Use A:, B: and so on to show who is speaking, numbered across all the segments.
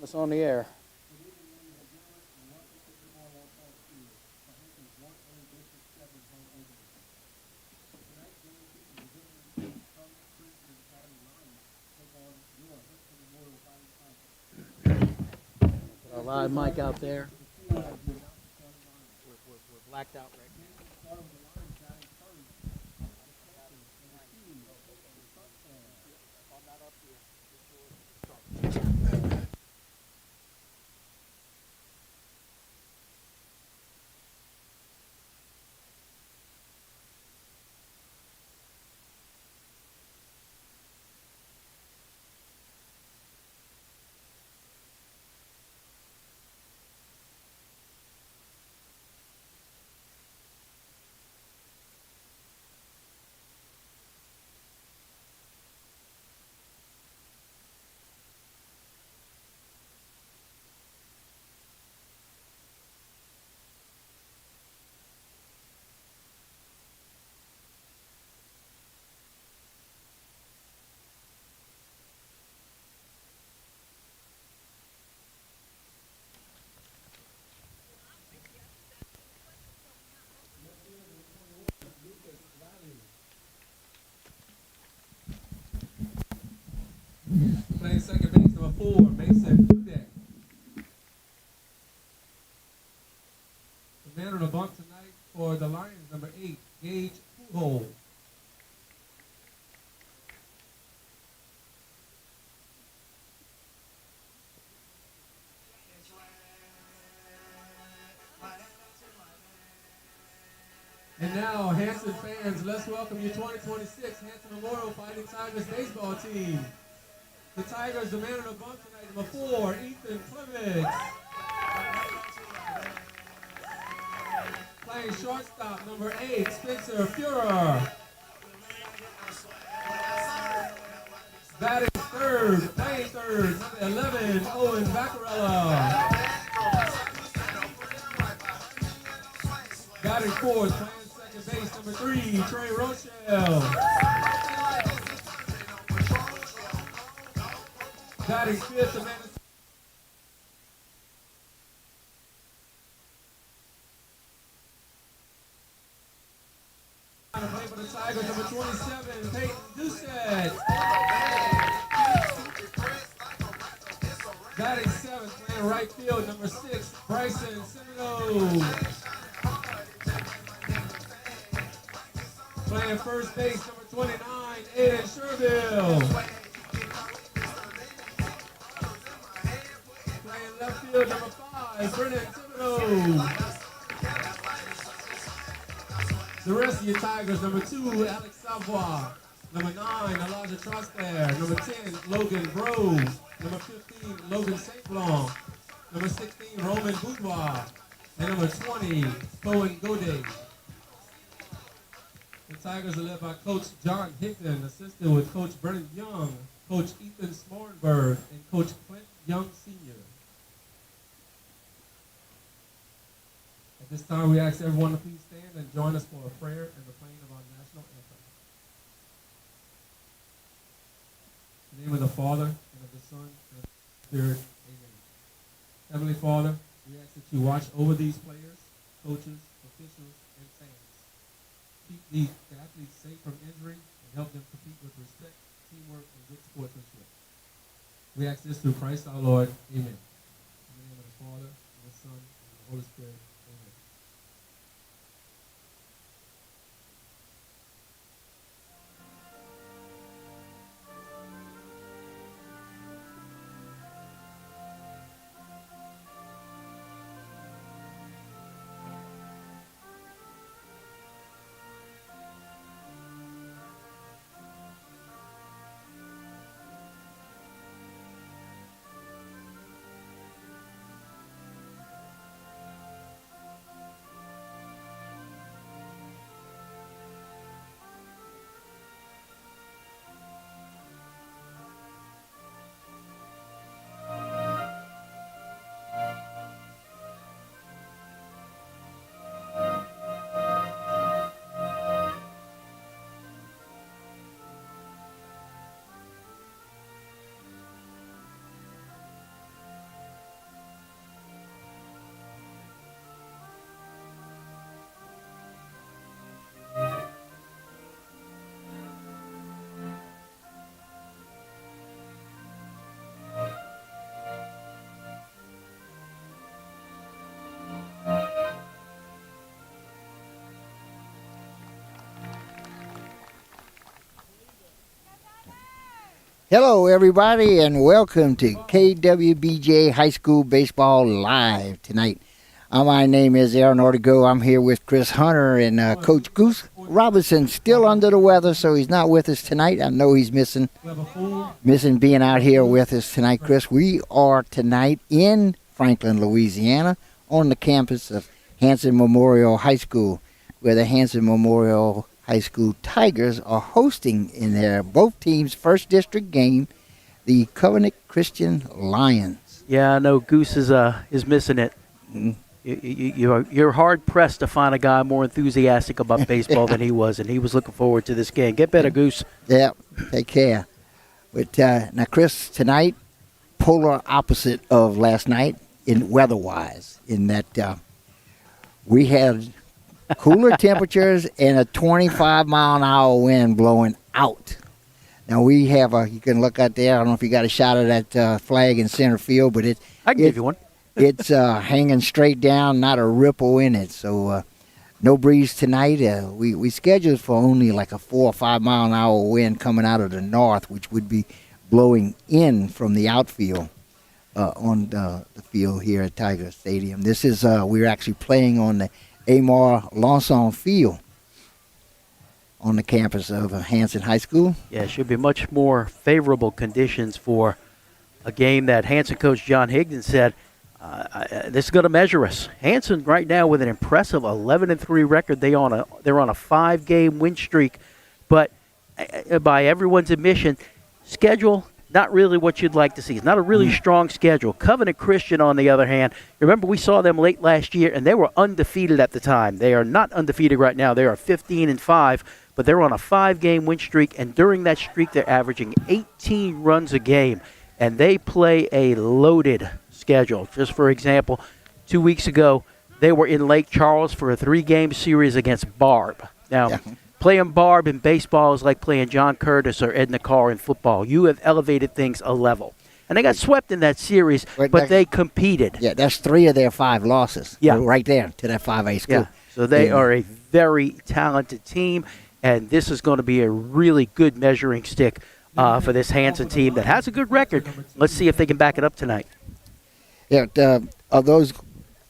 A: us on the air. Put our live mic out there. We're blacked out right now.
B: Playing second base, number 4, Mason Dudek. The man on the bump tonight for the Lions, number 8, Gage Pujols. And now, Hanson fans, let's welcome your 2026 Hanson Memorial Fighting Tigers baseball team. The Tigers, the man on the bump tonight, number 4, Ethan Clements. Playing shortstop, number 8, Spencer Fuhrer. Batting third, playing third, number 11, Owen Vaccarella. Batting fourth, playing second base, number 3, Trey Rochelle. Batting fifth, the man to play for the Tigers, number 27, Peyton Doucette. Batting seventh, playing right field, number 6, Bryson Semino. Playing first base, number 29, Aiden Sherville. Playing left field, number 5, Brennan Thibodeau. The rest of your Tigers, number 2, Alex Savoy. Number 9, Elijah Troster. Number 10, Logan Grove. Number 15, Logan St. Blanc. Number 16, Roman Boudoir. And number 20, Cohen Godet. The Tigers are led by Coach John Hickton, assisted with Coach Brennan Young, Coach Ethan Smorenberg, and Coach Clint Young Sr. At this time, we ask everyone to please stand and join us for a prayer and the playing of our national anthem. In the name of the Father, and of the Son, and of the Spirit, amen. Heavenly Father, we ask that you watch over these players, coaches, officials, and fans. Keep the athletes safe from injury and help them compete with respect, teamwork, and good sportsmanship. We ask this through Christ our Lord. Amen. In the name of the Father, and the Son, and the Holy Spirit. Amen.
C: Hello, everybody, and welcome to KWBJ High School Baseball Live tonight. My name is Aaron Ortego. I'm here with Chris Hunter and Coach Goose Robinson. Still under the weather, so he's not with us tonight. I know he's missing being out here with us tonight, Chris. We are tonight in Franklin, Louisiana, on the campus of Hanson Memorial High School, where the Hanson Memorial High School Tigers are hosting in their both teams' first district game, the Covenant Christian Lions.
A: Yeah, I know Goose is missing it. You're hard pressed to find a guy more enthusiastic about baseball than he was, and he was looking forward to this game. Get better, Goose.
C: Yeah, take care. But now, Chris, tonight, polar opposite of last night in weather-wise, in that we had cooler temperatures and a 25-mile-an-hour wind blowing out. Now, we have you can look out there. I don't know if you got a shot of that flag in center field, but
A: I can give you one.
C: It's hanging straight down, not a ripple in it. So, no breeze tonight. We scheduled for only like a 4 or 5 mile an hour wind coming out of the north, which would be blowing in from the outfield on the field here at Tiger Stadium. This is we're actually playing on the Amar Lawson Field on the campus of Hanson High School.
A: Yeah, it should be much more favorable conditions for a game that Hanson coach John Higdon said, this is going to measure us. Hanson right now with an impressive 11-3 record. They're on a 5-game win streak, but by everyone's admission, schedule not really what you'd like to see. It's not a really strong schedule. Covenant Christian, on the other hand, remember we saw them late last year, and they were undefeated at the time. They are not undefeated right now. They are 15-5, but they're on a 5-game win streak, and during that streak, they're averaging 18 runs a game, and they play a loaded schedule. Just for example, 2 weeks ago, they were in Lake Charles for a 3-game series against Barb. Now, playing Barb in baseball is like playing John Curtis or Edna Carr in football. You have elevated things a level. And they got swept in that series, but they competed.
C: Yeah, that's 3 of their 5 losses.
A: Yeah.
C: Right there to that 5A school.
A: Yeah. So they are a very talented team, and this is going to be a really good measuring stick for this Hanson team that has a good record. Let's see if they can back it up tonight.
C: Yeah, of those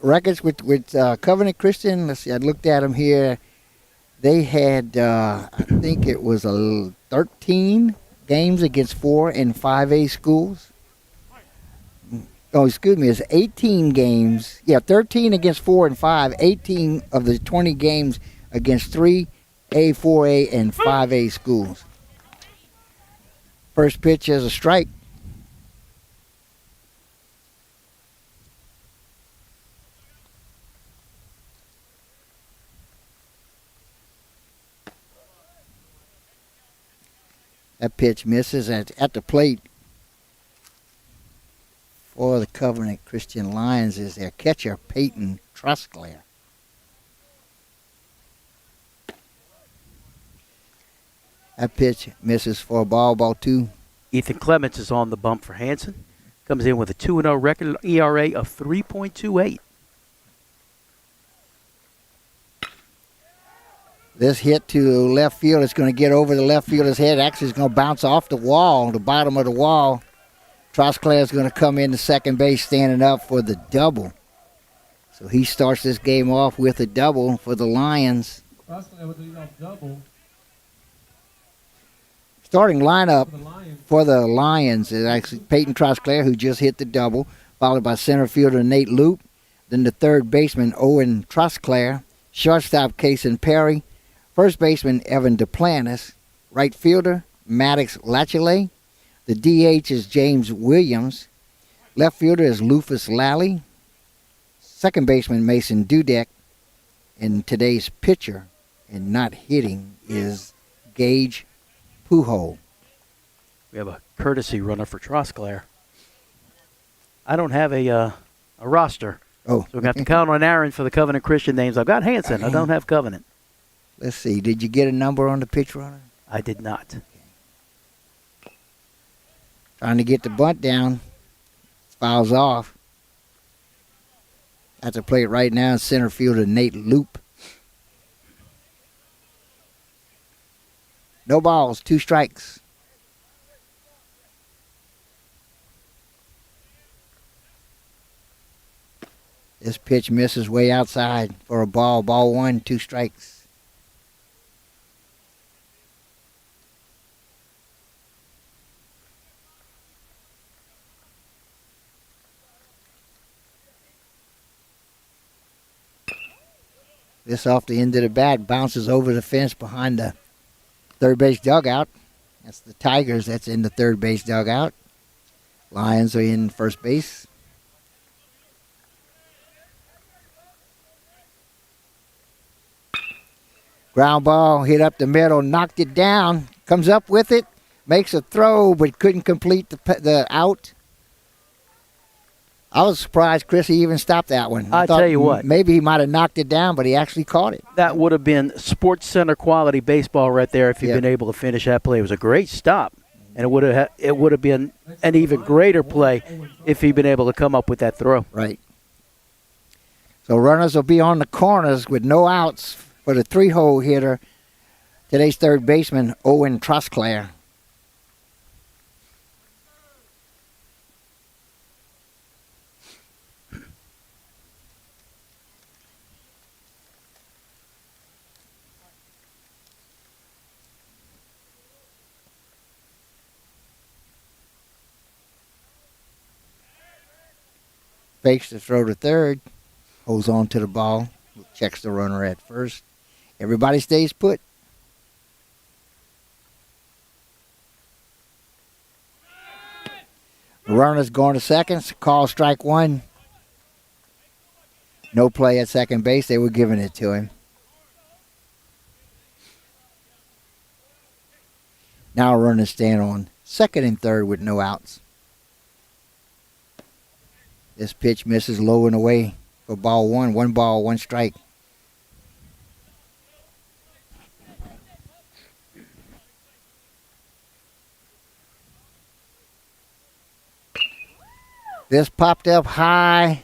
C: records with Covenant Christian, let's see, I looked at them here. They had, I think it was 13 games against 4 and 5A schools. Oh, excuse me, it's 18 games. Yeah, 13 against 4 and 5, 18 of the 20 games against 3A, 4A, and 5A schools. First pitch is a strike. That pitch misses at the plate for the Covenant Christian Lions is their catcher, Peyton Trusclair. That pitch misses for a ball 2.
A: Ethan Clements is on the bump for Hanson. Comes in with a 2-0 record, ERA of 3.28.
C: This hit to left field is going to get over the left fielder's head. Actually, it's going to bounce off the wall, the bottom of the wall. Trosclair is going to come into second base standing up for the double. So he starts this game off with a double for the Lions.
B: Trosclair with the double.
C: Starting lineup for the Lions is actually Peyton Trosclair, who just hit the double, followed by center fielder Nate Loop. Then the third baseman, Owen Trosclair. Shortstop, Kason Perry. First baseman, Evan Duplantis. Right fielder, Maddox Lachele. The DH is James Williams. Left fielder is Lufus Lally. Second baseman, Mason Dudek. And today's pitcher, and not hitting, is Gage Pujols.
A: We have a courtesy runner for Trosclair. I don't have a roster.
C: Oh.
A: So we're going to have to count on Aaron for the Covenant Christian names. I've got Hanson. I don't have Covenant.
C: Let's see. Did you get a number on the pitch runner?
A: I did not.
C: Trying to get the bunt down. Fouls off. At the plate right now, center fielder Nate Loop. No balls, 2 strikes. This pitch misses way outside for a ball. Ball 1, 2 strikes. This off the end of the bat bounces over the fence behind the third base dugout. That's the Tigers that's in the third base dugout. Lions are in first base. Ground ball hit up the middle, knocked it down, comes up with it, makes a throw, but couldn't complete the out. I was surprised Chris even stopped that one.
A: I tell you what.
C: Maybe he might have knocked it down, but he actually caught it.
A: That would have been Sports Center quality baseball right there if he'd been able to finish that play. It was a great stop, and it would have been an even greater play if he'd been able to come up with that throw.
C: Right. So runners will be on the corners with no outs for the 3-hole hitter, today's third baseman, Owen Trosclair. Fakes the throw to third, holds on to the ball, checks the runner at first. Everybody stays put. The runner's going to second. Call strike 1. No play at second base. They were giving it to him. Now runners stand on second and third with no outs. This pitch misses low and away for ball 1. 1 ball, 1 strike. This popped up high.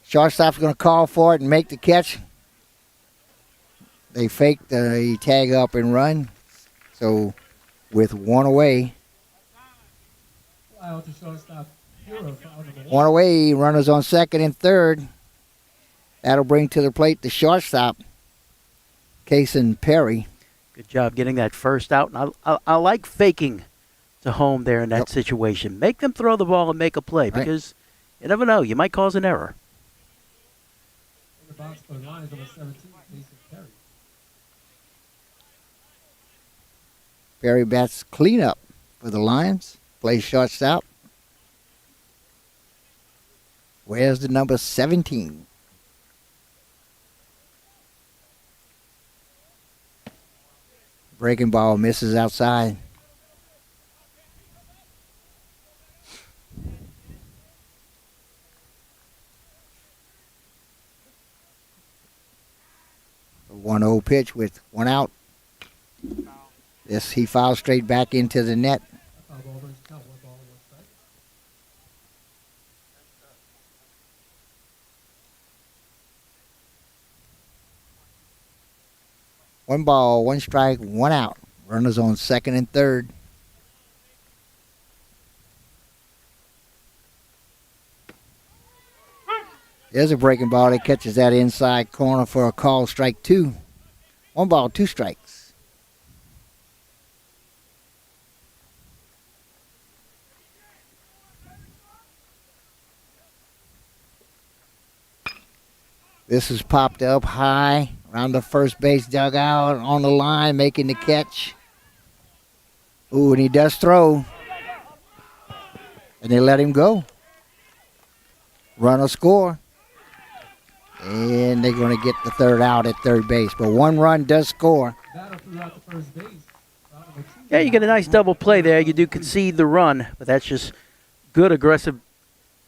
C: Shortstop's going to call for it and make the catch. They fake the tag up and run. So with 1 away.
B: Fly out to shortstop.
C: One away, runners on second and third. That'll bring to the plate the shortstop, Hanson Perry.
A: Good job getting that first out. And I like faking to home there in that situation. Make them throw the ball and make a play because you never know. You might cause an error.
B: In the box for the Lions, number 17, Hanson Perry.
C: Perry bats cleanup for the Lions. Plays shortstop. Where's the number 17? Breaking ball misses outside. A 1-0 pitch with 1 out. This he fouls straight back into the net. One ball, 1 strike, 1 out. Runners on second and third. There's a breaking ball that catches that inside corner for a call, strike 2. 1 ball, 2 strikes. This is popped up high around the first base dugout, on the line, making the catch. Ooh, and he does throw. And they let him go. Runner score. And they're going to get the third out at third base. But 1 run does score.
A: Yeah, you get a nice double play there. You do concede the run, but that's just good, aggressive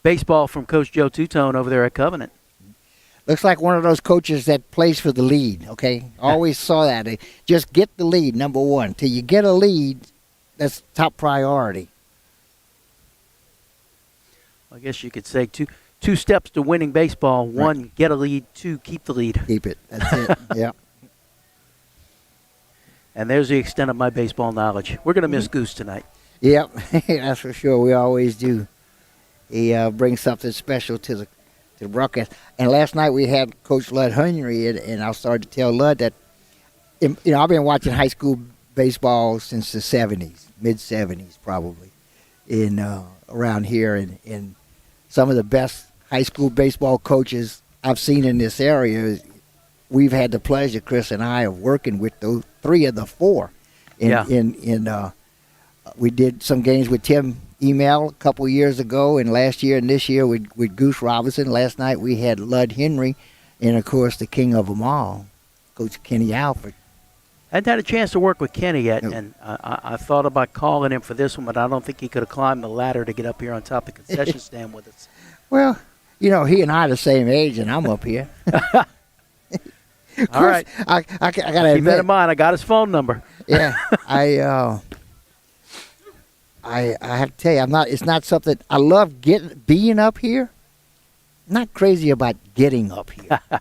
A: baseball from Coach Joe Tutone over there at Covenant.
C: Looks like one of those coaches that plays for the lead, okay? Always saw that. Just get the lead, number 1. Till you get a lead, that's top priority.
A: I guess you could say two steps to winning baseball. 1, get a lead. 2, keep the lead.
C: Keep it. That's it. Yeah.
A: And there's the extent of my baseball knowledge. We're going to miss Goose tonight.
C: Yep, that's for sure. We always do. He brings something special to to the broadcast. And last night we had Coach Lud Henry, and I started to tell Lud that, I've been watching high school baseball since the 70s, mid-70s probably, around here. And some of the best high school baseball coaches I've seen in this area, we've had the pleasure, Chris and I, of working with those 3 of the 4. We did some games with Tim Email a couple years ago, and last year and this year with Goose Robinson. Last night we had Lud Henry, and of course the king of them all, Coach Kenny Alford.
A: I hadn't had a chance to work with Kenny yet,
C: Nope.
A: and I thought about calling him for this one, but I don't think he could have climbed the ladder to get up here on top of the concession stand with us.
C: Well, he and I are the same age, and I'm up here.
A: All right.
C: I gotta
A: Keep that
C: admit,
A: in mind. I got his phone number.
C: yeah, I have to tell you, it's not something I love being up here. Not crazy about getting up here.
A: Yeah,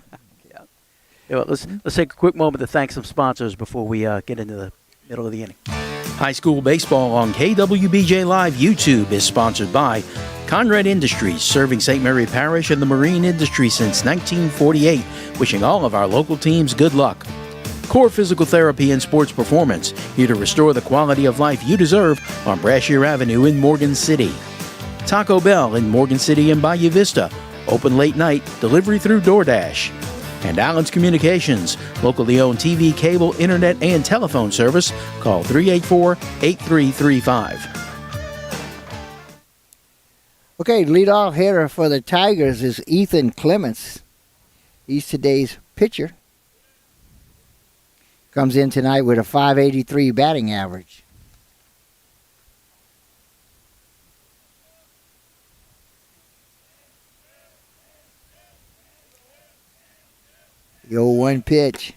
A: well, let's take a quick moment to thank some sponsors before we get into the middle of the inning. High school baseball on KWBJ Live YouTube is sponsored by Conrad Industries, serving St. Mary Parish and the marine industry since 1948. Wishing all of our local teams good luck. Core Physical Therapy and Sports Performance, here to restore the quality of life you deserve on Brashear Avenue in Morgan City. Taco Bell in Morgan City and Bayou Vista, open late night, delivery through DoorDash. And Allen's Communications, locally owned TV, cable, internet, and telephone service. Call 384-8335.
C: Okay, leadoff hitter for the Tigers is Ethan Clements. He's today's pitcher. Comes in tonight with a .583 batting average. The 0-1 pitch,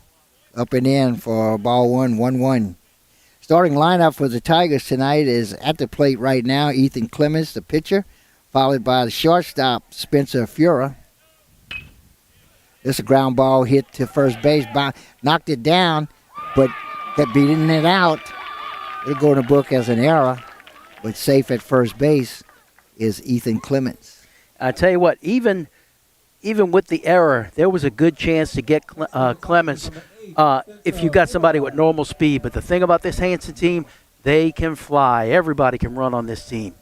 C: up and in for ball 1-1. Starting lineup for the Tigers tonight is at the plate right now, Ethan Clements, the pitcher, followed by the shortstop, Spencer Fura. This is a ground ball hit to first base, knocked it down, but kept beating it out. It'll go in the book as an error, but safe at first base is Ethan Clements.
A: I tell you what, even with the error, there was a good chance to get Clements if you got somebody with normal speed. But the thing about this Hanson team, they can fly. Everybody can run on this team.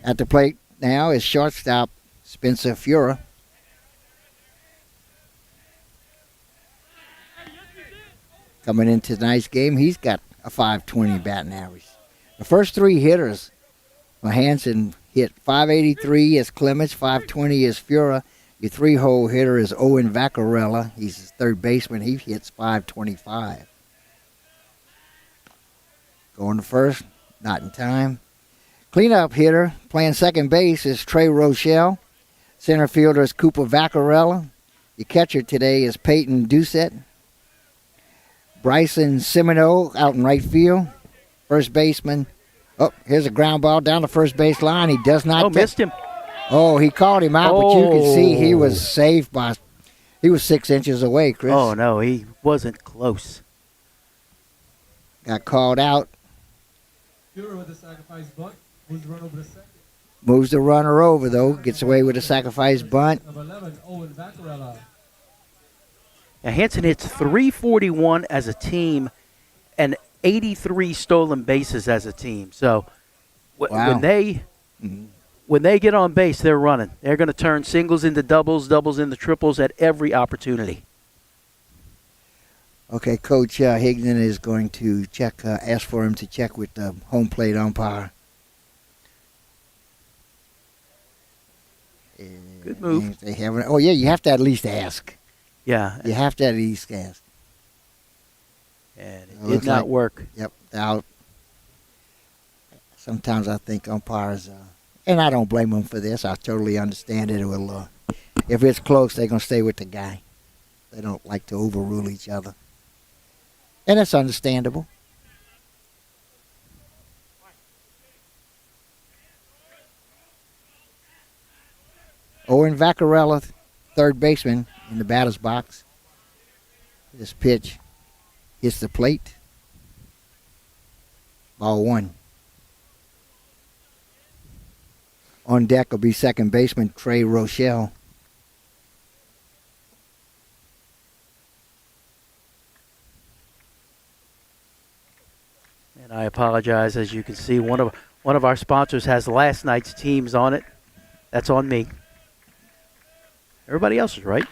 C: At the plate now is shortstop Spencer Fura. Coming into tonight's game, he's got a .520 batting average. The first 3 hitters for Hanson hit .583 is Clements, .520 is Fura. Your 3-hole hitter is Owen Vaccarella. He's his third baseman. He hits .525. Going to first, not in time. Cleanup hitter playing second base is Trey Rochelle. Center fielder is Cooper Vaccarella. Your catcher today is Peyton Doucette. Bryson Semino out in right field. First baseman. Oh, here's a ground ball down the first base line. He does not.
A: Missed him.
C: Oh, he called him out, but you can see he was safe by. He was 6 inches away, Chris.
A: Oh, no, he wasn't close.
C: Got called out.
B: Fura with the sacrifice bunt. Moves the run over the second.
C: Moves the runner over, though. Gets away with a sacrifice bunt.
B: Number 11, Owen Vaccarella.
A: Now, Hanson hits .341 as a team and 83 stolen bases as a team. So
C: Wow.
A: when they get on base, they're running. They're going to turn singles into doubles, doubles into triples at every opportunity.
C: Okay, Coach Higdon is going to check, ask for him to check with the home plate umpire.
A: Good move.
C: If they haven't. Oh, yeah, you have to at least ask.
A: Yeah,
C: You have to at least ask.
A: and it
C: Looks
A: did not
C: like-
A: work.
C: Yep, out. Sometimes I think umpires, and I don't blame them for this. I totally understand it. Will, if it's close, they're going to stay with the guy. They don't like to overrule each other. And it's understandable. Owen Vaccarella, third baseman in the batter's box. This pitch hits the plate. Ball 1. On deck will be second baseman Trey Rochelle.
A: And I apologize. As you can see, one of our sponsors has last night's teams on it. That's on me. Everybody else is right.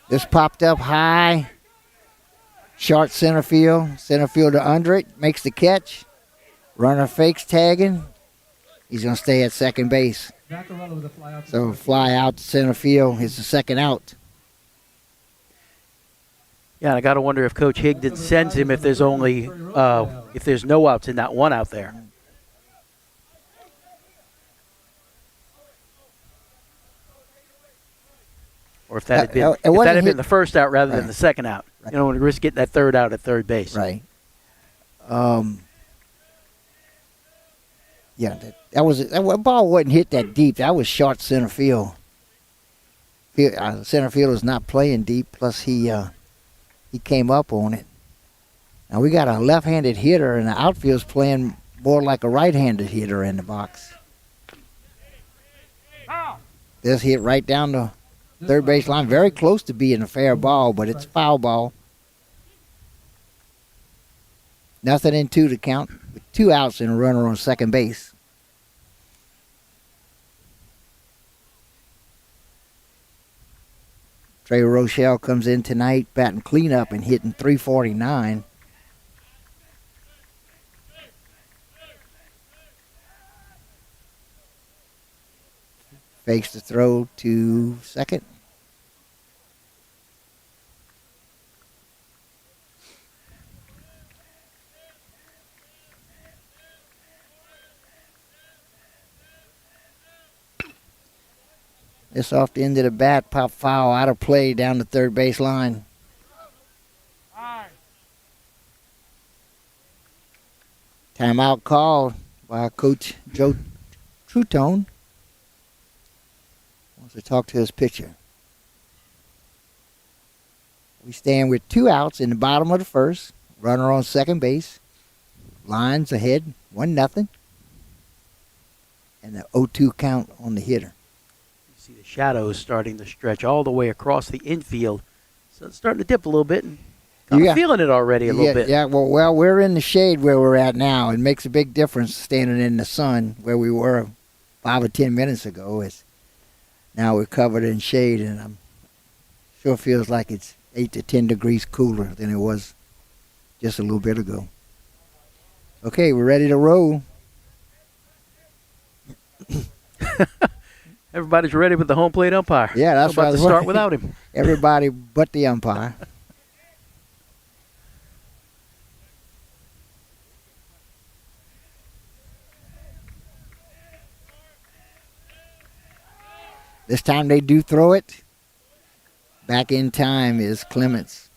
C: This popped up high. Short center field. Center fielder under it. Makes the catch. Runner fakes tagging. He's going to stay at second base. So fly out to center field is the second out.
A: Yeah, and I got to wonder if Coach Higdon sends him if there's if there's no outs and not one out there. Or if that had been the first out rather than the second out. Right. You don't want to risk getting that third out at third base.
C: Right. Yeah, that ball wasn't hit that deep. That was short center field. Center field is not playing deep. Plus he came up on it. Now we got a left-handed hitter, and the outfield's playing more like a right-handed hitter in the box. This hit right down the third base line, very close to being a fair ball, but it's foul ball. Nothing in two to count, with 2 outs and a runner on second base. Trey Rochelle comes in tonight, batting cleanup and hitting .349. Fakes the throw to second. This off the end of the bat, pop foul, out of play down the third base line. Timeout called by Coach Joe Trutone. Wants to talk to his pitcher. We stand with 2 outs in the bottom of the first. Runner on second base. Lines ahead, 1-0. And the 0-2 count on the hitter.
A: See the shadows starting to stretch all the way across the infield. So it's starting to dip a little bit. And I'm feeling it already a little bit.
C: Yeah, well, we're in the shade where we're at now. It makes a big difference standing in the sun where we were 5 or 10 minutes ago. Now we're covered in shade, and I'm sure feels like it's 8 to 10 degrees cooler than it was just a little bit ago. Okay, we're ready to roll.
A: Everybody's ready with the home plate umpire.
C: Yeah, that's
A: about to start without him.
C: Everybody but the umpire. This time they do throw it. Back in time is Clements.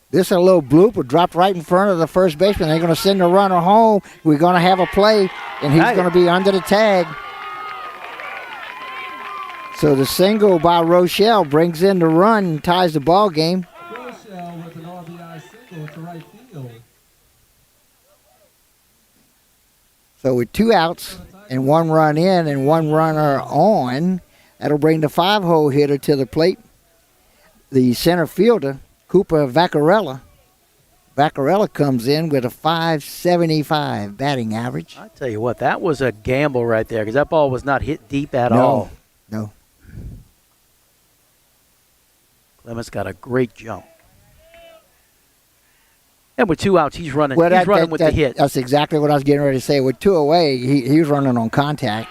C: This is a little blooper, dropped right in front of the first baseman. They're going to send the runner home. We're going to have a play, and he's going to be under the tag. So the single by Rochelle brings in the run and ties the ball game.
B: Rochelle with an RBI single to right field.
C: So with 2 outs and 1 run in and 1 runner on, that'll bring the 5-hole hitter to the plate. The center fielder, Cooper Vaccarella. Vaccarella comes in with a .575 batting average.
A: I tell you what, that was a gamble right there because that ball was not hit deep at all.
C: No.
A: Clements got a great jump. And with 2 outs, he's running. He's running with the hit.
C: That's exactly what I was getting ready to say. With 2 away, he was running on contact,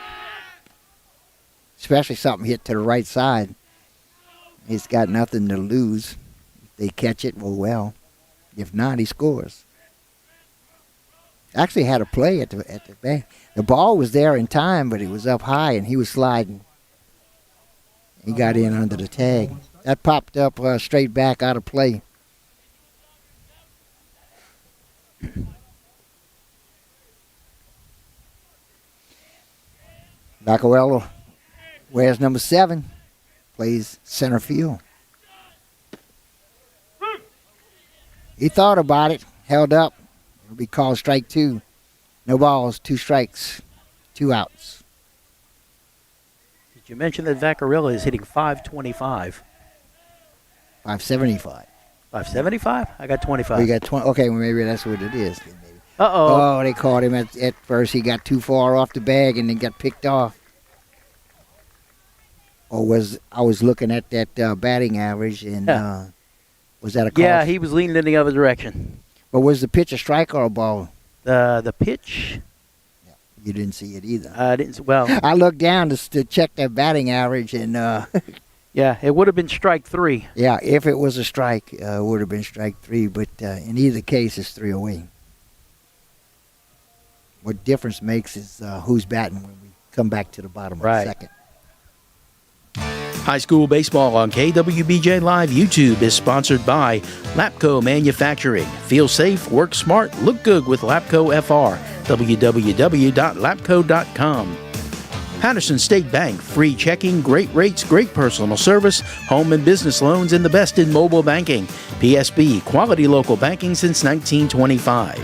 C: especially something hit to the right side. He's got nothing to lose. If they catch it, well. If not, he scores. Actually had a play at the back. The ball was there in time, but it was up high, and he was sliding. He got in under the tag. That popped up straight back out of play. Vaccarella wears number 7. plays center field. He thought about it, held up. It'll be called strike 2. No balls, 2 strikes, 2 outs.
A: Did you mention that Vaccarella is hitting 525?
C: 575.
A: 575? I got 25.
C: Oh, you got 20. Okay, well, maybe that's what it is. Maybe.
A: Uh-oh.
C: Oh, they caught him at first. He got too far off the bag and then got picked off. I was looking at that batting average, and was that a call?
A: Yeah, he was leaning in the other direction.
C: But was the pitch a strike or a ball?
A: The pitch,
C: You didn't see it either.
A: I didn't. Well,
C: I looked down to check that batting average, and
A: yeah, it would have been strike 3.
C: yeah, if it was a strike, it would have been strike 3. But in either case, it's 3 away. What difference makes is who's batting when we come back to the bottom of the second.
A: High school baseball on KWBJ Live YouTube is sponsored by Lapco Manufacturing. Feel safe, work smart, look good with Lapco FR. www.lapco.com. Patterson State Bank, free checking, great rates, great personal service, home and business loans, and the best in mobile banking. PSB, quality local banking since 1925.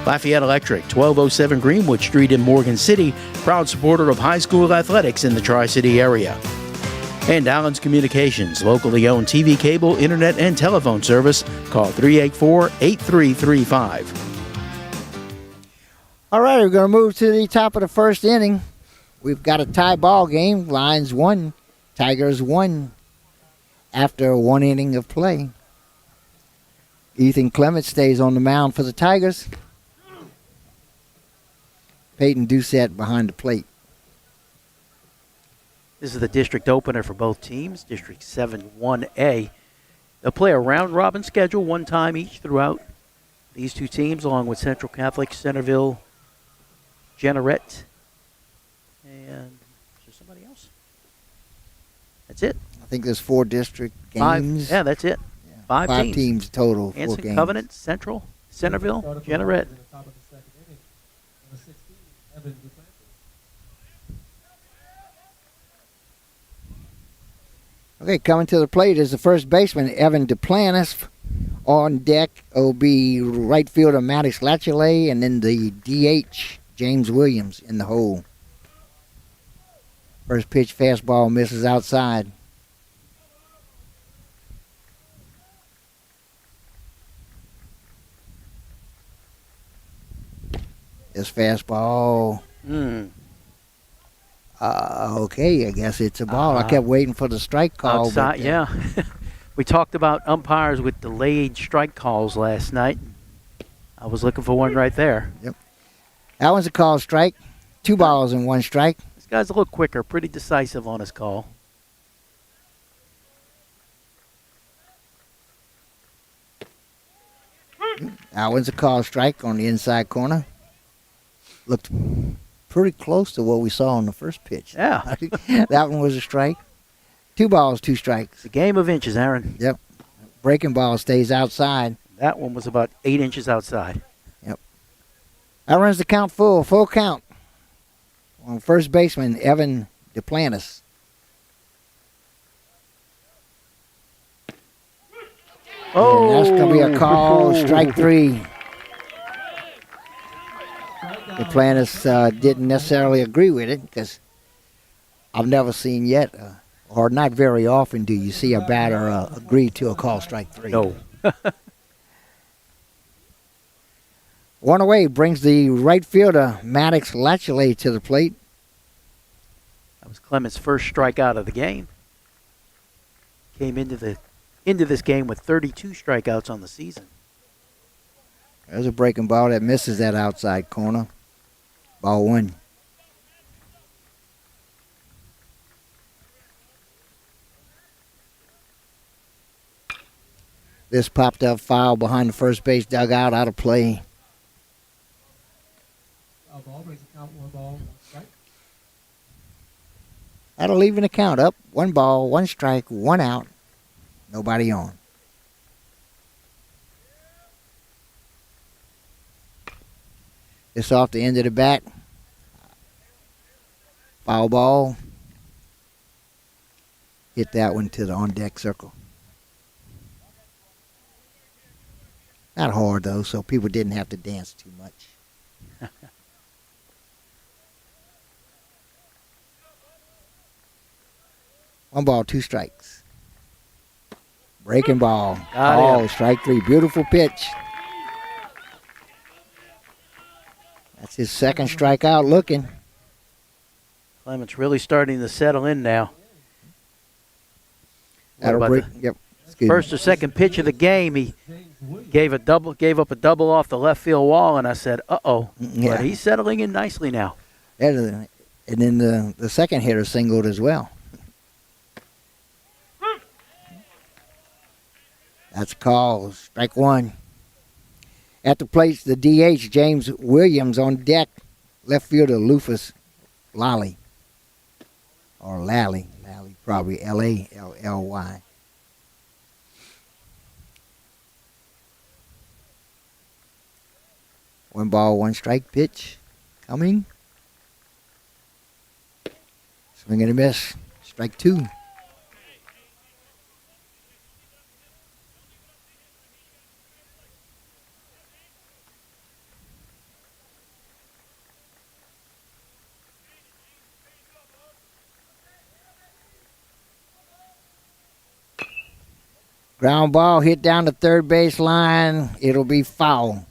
A: Lafayette Electric, 1207 Greenwood Street in Morgan City, proud supporter of high school athletics in the Tri-City area. And Allen's Communications, locally owned TV, cable, internet, and telephone service. Call 384-8335.
C: All right, we're going to move to the top of the first inning. We've got a tie ball game. Lions 1, Tigers 1 after 1 inning of play. Ethan Clement stays on the mound for the Tigers. Peyton Doucette behind the plate.
A: This is the district opener for both teams, District 7 1A. They'll play a round-robin schedule, 1 time each throughout these 2 teams, along with Central Catholic, Centerville, Jeanerette, and is there somebody else? That's it.
C: I think there's 4 district
A: 5,
C: games.
A: yeah, that's it.
C: Yeah.
A: 5
C: 5
A: teams.
C: teams total. 4
A: Hanson
C: games.
A: Covenant, Central, Centerville, Jeanerette.
B: In the top of the second inning, number 16, Evan Duplantis.
C: Okay, coming to the plate is the first baseman, Evan Duplantis. On deck will be right fielder Maddox Latchley, and then the DH, James Williams, in the hole. First pitch fastball misses outside. This fastball. Okay, I guess it's a ball. I kept waiting for the strike call.
A: Outside,
C: but,
A: yeah. We talked about umpires with delayed strike calls last night. I was looking for one right there.
C: Yep. That one's a call strike. 2 balls and 1 strike.
A: This guy's a little quicker, pretty decisive on his call.
C: That one's a call strike on the inside corner. Looked pretty close to what we saw on the first pitch.
A: Yeah.
C: That one was a strike. 2 balls, 2 strikes.
A: It's a game of inches, Aaron.
C: Yep. Breaking ball stays outside.
A: That one was about 8 inches outside.
C: Yep. That runs the count full count. On first baseman, Evan Duplantis.
A: Oh,
C: And that's going to be a call, strike 3. Duplantis didn't necessarily agree with it because I've never seen yet, or not very often, do you see a batter agree to a call strike 3.
A: No.
C: One away brings the right fielder, Maddox Latchley, to the plate.
A: That was Clement's first strikeout of the game. Came into this game with 32 strikeouts on the season.
C: There's a breaking ball that misses that outside corner. Ball 1. This popped up foul behind the first base dugout, out of play.
B: Ball brings the count 1 ball, 1 strike.
C: That'll even the count up. 1 ball, 1 strike, 1 out. Nobody on. It's off the end of the bat. Foul ball. hit that one to the on-deck circle. Not hard, though, so people didn't have to dance too much. One ball, two strikes. Breaking ball.
A: Got him.
C: Strike three. Beautiful pitch. That's his second strikeout looking.
A: Clement's really starting to settle in now.
C: That'll
A: What
C: break.
A: about
C: Yep.
A: the first or second pitch of the game, he gave up a double off the left field wall, and I said, "Uh-oh."
C: Yeah.
A: But he's settling in nicely now.
C: And then the second hitter singled as well. That's a call. Strike one. At the plate, the DH, James Williams on deck. Left fielder, Lufus Lally. Or Lally. Lally, probably Lally. One ball, one strike pitch. Coming. Swing and a miss. Strike two. Ground ball hit down the third base line. It'll be foul.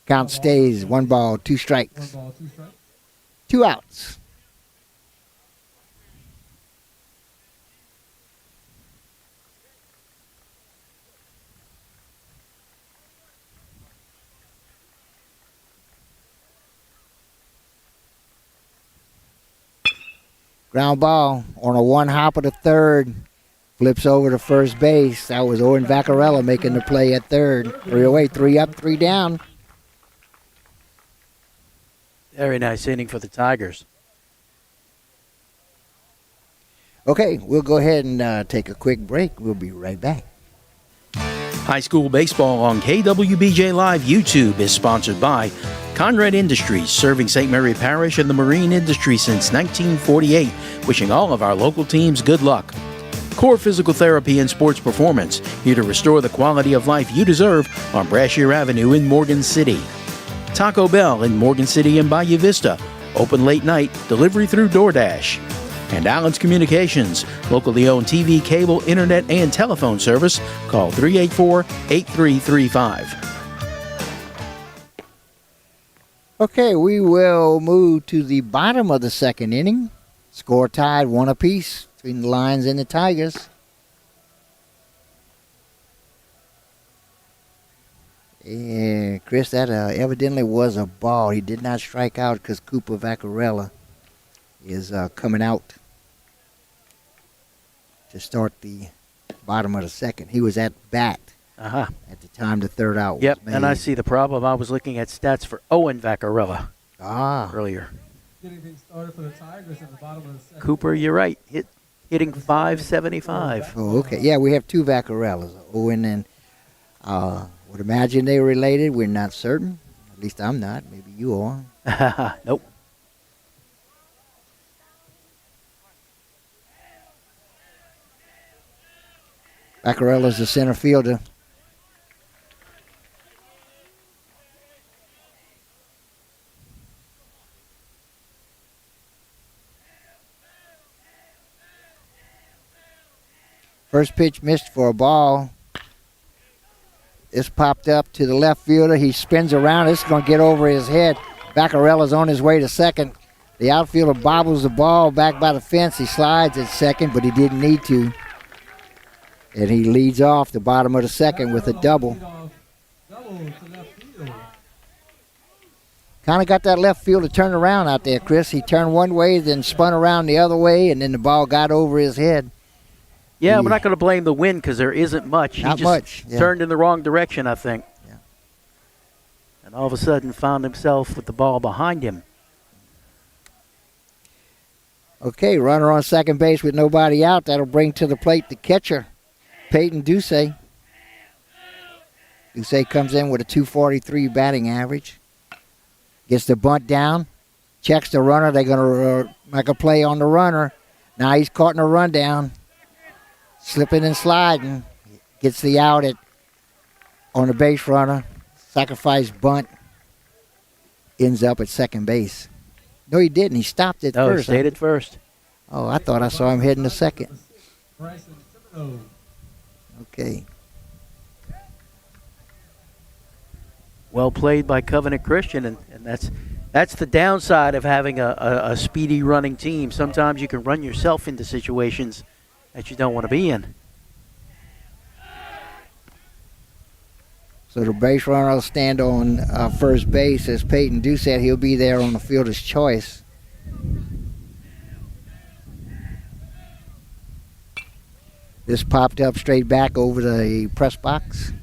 C: Count stays. One ball, two strikes.
B: 1 ball, 2 strikes.
C: 2 outs. Ground ball on a one hopper to third. Flips over to first base. That was Owen Vaccarella making the play at third. 3 away, 3 up, 3 down.
A: Very nice inning for the Tigers.
C: Okay, we'll go ahead and take a quick break. We'll be right back.
A: High school baseball on KWBJ Live YouTube is sponsored by Conrad Industries, serving St. Mary Parish and the marine industry since 1948. Wishing all of our local teams good luck. Core Physical Therapy and Sports Performance, here to restore the quality of life you deserve on Brashear Avenue in Morgan City. Taco Bell in Morgan City and Bayou Vista, open late night, delivery through DoorDash. And Allen's Communications, locally owned TV, cable, internet, and telephone service. Call 384-8335.
C: Okay, we will move to the bottom of the second inning. Score tied 1 apiece between the Lions and the Tigers. Yeah, Chris, that evidently was a ball. He did not strike out because Cooper Vaccarella is coming out to start the bottom of the second. He was at bat at the time the third out was made.
A: And I see the problem. I was looking at stats for Owen Vaccarella earlier.
B: Getting things started for the Tigers at the bottom of the second.
A: Cooper, you're right. Hitting .575.
C: Oh, okay. Yeah, we have 2 Vaccarellas, Owen and would imagine they were related. We're not certain. At least I'm not. Maybe you are.
A: Nope.
C: Vaccarella's the center fielder. First pitch missed for a ball. This popped up to the left fielder. He spins around. It's going to get over his head. Vaccarella's on his way to second. The outfielder bobbles the ball back by the fence. He slides at second, but he didn't need to. And he leads off the bottom of the second with a double.
B: Double to left field.
C: Kind of got that left fielder turned around out there, Chris. He turned one way, then spun around the other way, and then the ball got over his head.
A: Yeah, we're not going to blame the wind because there isn't much.
C: Not
A: he just
C: much, yeah.
A: turned in the wrong direction, I think.
C: Yeah.
A: And all of a sudden found himself with the ball behind him.
C: Okay, runner on second base with nobody out. That'll bring to the plate the catcher, Peyton Ducey. Ducey comes in with a .243 batting average. Gets the bunt down. Checks the runner. They're going to make a play on the runner. Now he's caught in a rundown. Slipping and sliding. Gets the out on the base runner. Sacrifice bunt. Ends up at second base. No, he didn't. He stopped at
A: No, he
C: first.
A: stayed at first.
C: Oh, I thought I saw him heading to second.
B: Bryson Semino.
C: Okay.
A: Well played by Covenant Christian, and that's the downside of having a speedy running team. Sometimes you can run yourself into situations that you don't want to be in.
C: So the base runner will stand on first base. As Peyton Doucette, he'll be there on the fielder's choice. This popped up straight back over the press box.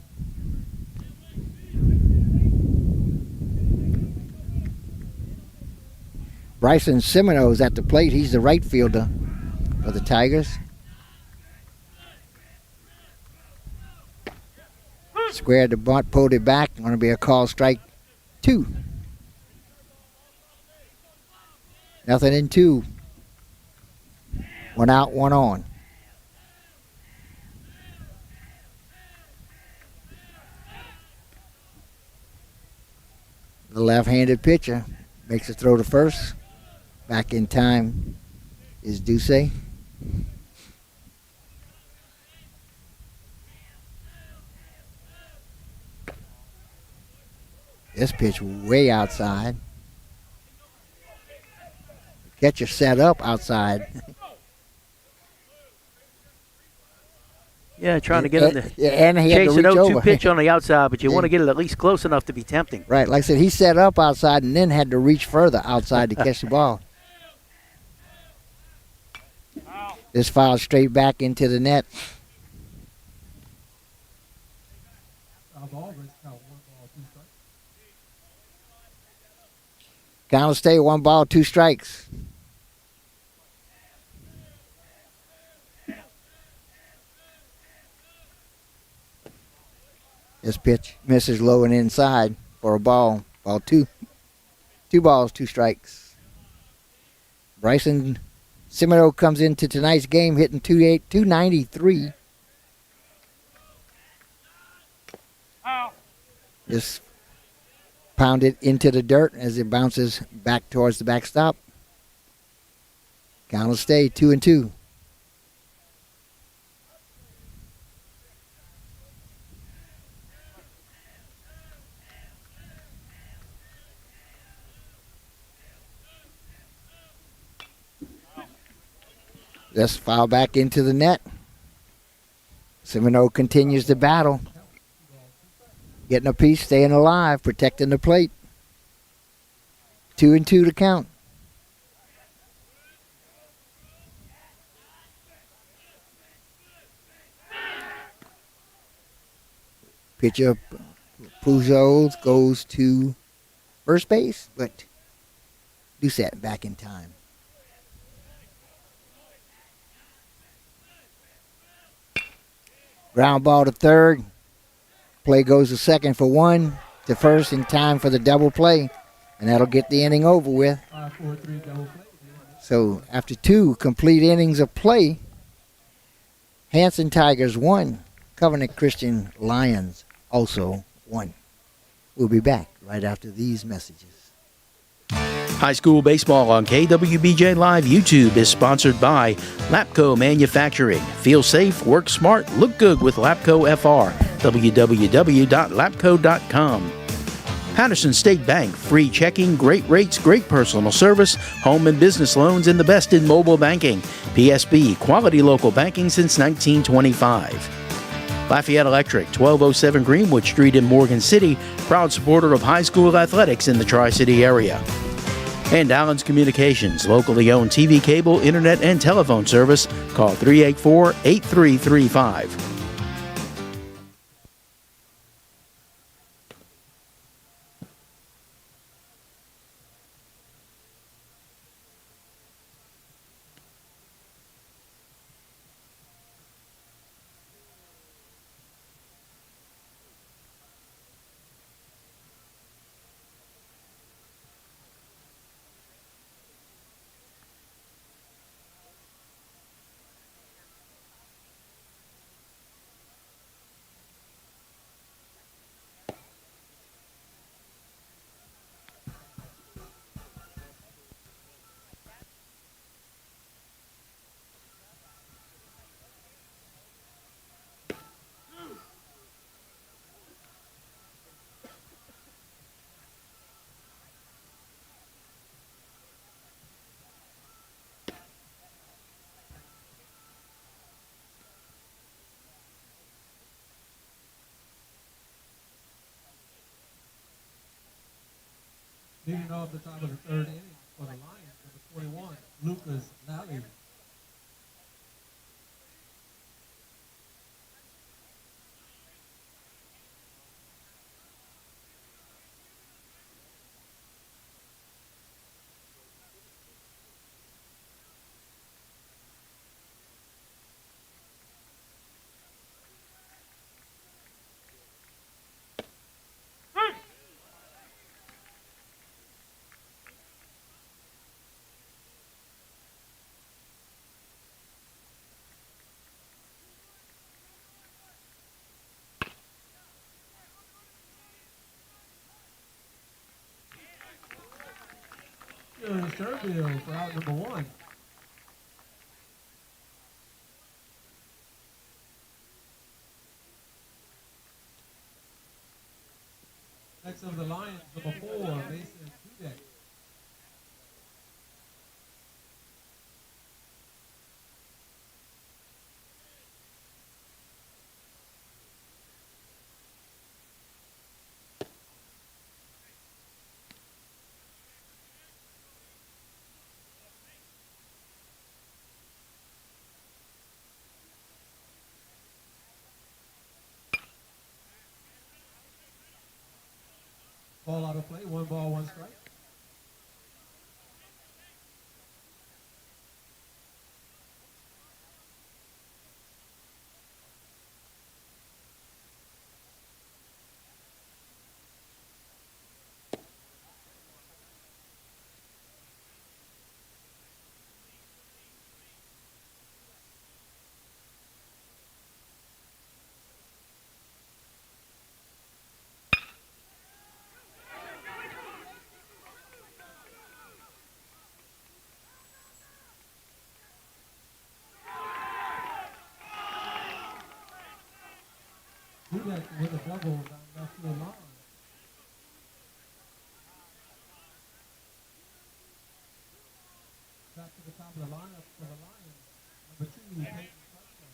C: Bryson Semino is at the plate. He's the right fielder for the Tigers. Squared the bunt, pulled it back. Going to be a call strike 2. Nothing in 2. 1 out, 1 on. The left-handed pitcher makes a throw to first. Back in time is Ducey. This pitch way outside. Catcher set up outside.
A: Yeah, trying to get him to
C: Yeah, and he had to
A: chase
C: reach
A: an 0-2
C: over.
A: pitch on the outside, but you
C: Yeah.
A: want to get it at least close enough to be tempting.
C: Right, like I said, he set up outside and then had to reach further outside to catch the ball. This foul straight back into the net.
B: Foul ball, race count 1 ball, 2 strikes.
C: Count will stay 1 ball, 2 strikes. This pitch misses low and inside for a ball. Ball 2. 2 balls, 2 strikes. Bryson Semino comes into tonight's game hitting 293. Just pounded into the dirt as it bounces back towards the backstop. Count will stay 2-2. Just foul back into the net. Semino continues the battle. Getting a piece, staying alive, protecting the plate. 2-2 to count. Pitcher Pujols goes to first base, but Doucette back in time. Ground ball to third. Play goes to second for 1, to first in time for the double play, and that'll get the inning over with.
B: 5-4-3 double play.
C: So after 2 complete innings of play, Hanson Tigers 1, Covenant Christian Lions also 1. We'll be back right after these messages.
A: High school baseball on KWBJ Live YouTube is sponsored by Lapco Manufacturing. Feel safe, work smart, look good with Lapco FR. www.lapco.com. Patterson State Bank, free checking, great rates, great personal service, home and business loans, and the best in mobile banking. PSB, quality local banking since 1925. Lafayette Electric, 1207 Greenwood Street in Morgan City, proud supporter of high school athletics in the Tri-City area. And Allen's Communications, locally owned TV, cable, internet, and telephone service. Call 384-8335.
B: Leading off the top of the third inning for the Lions, number 21, Lucas Lally. Here's Sherville for out number 1. Next of the Lions, number 4, Mason Dudek. Ball out of play, 1 ball, 1 strike. Dudek with a double down left field line. Back to the top of the lineup for the Lions, number 2, Peyton Touchdown.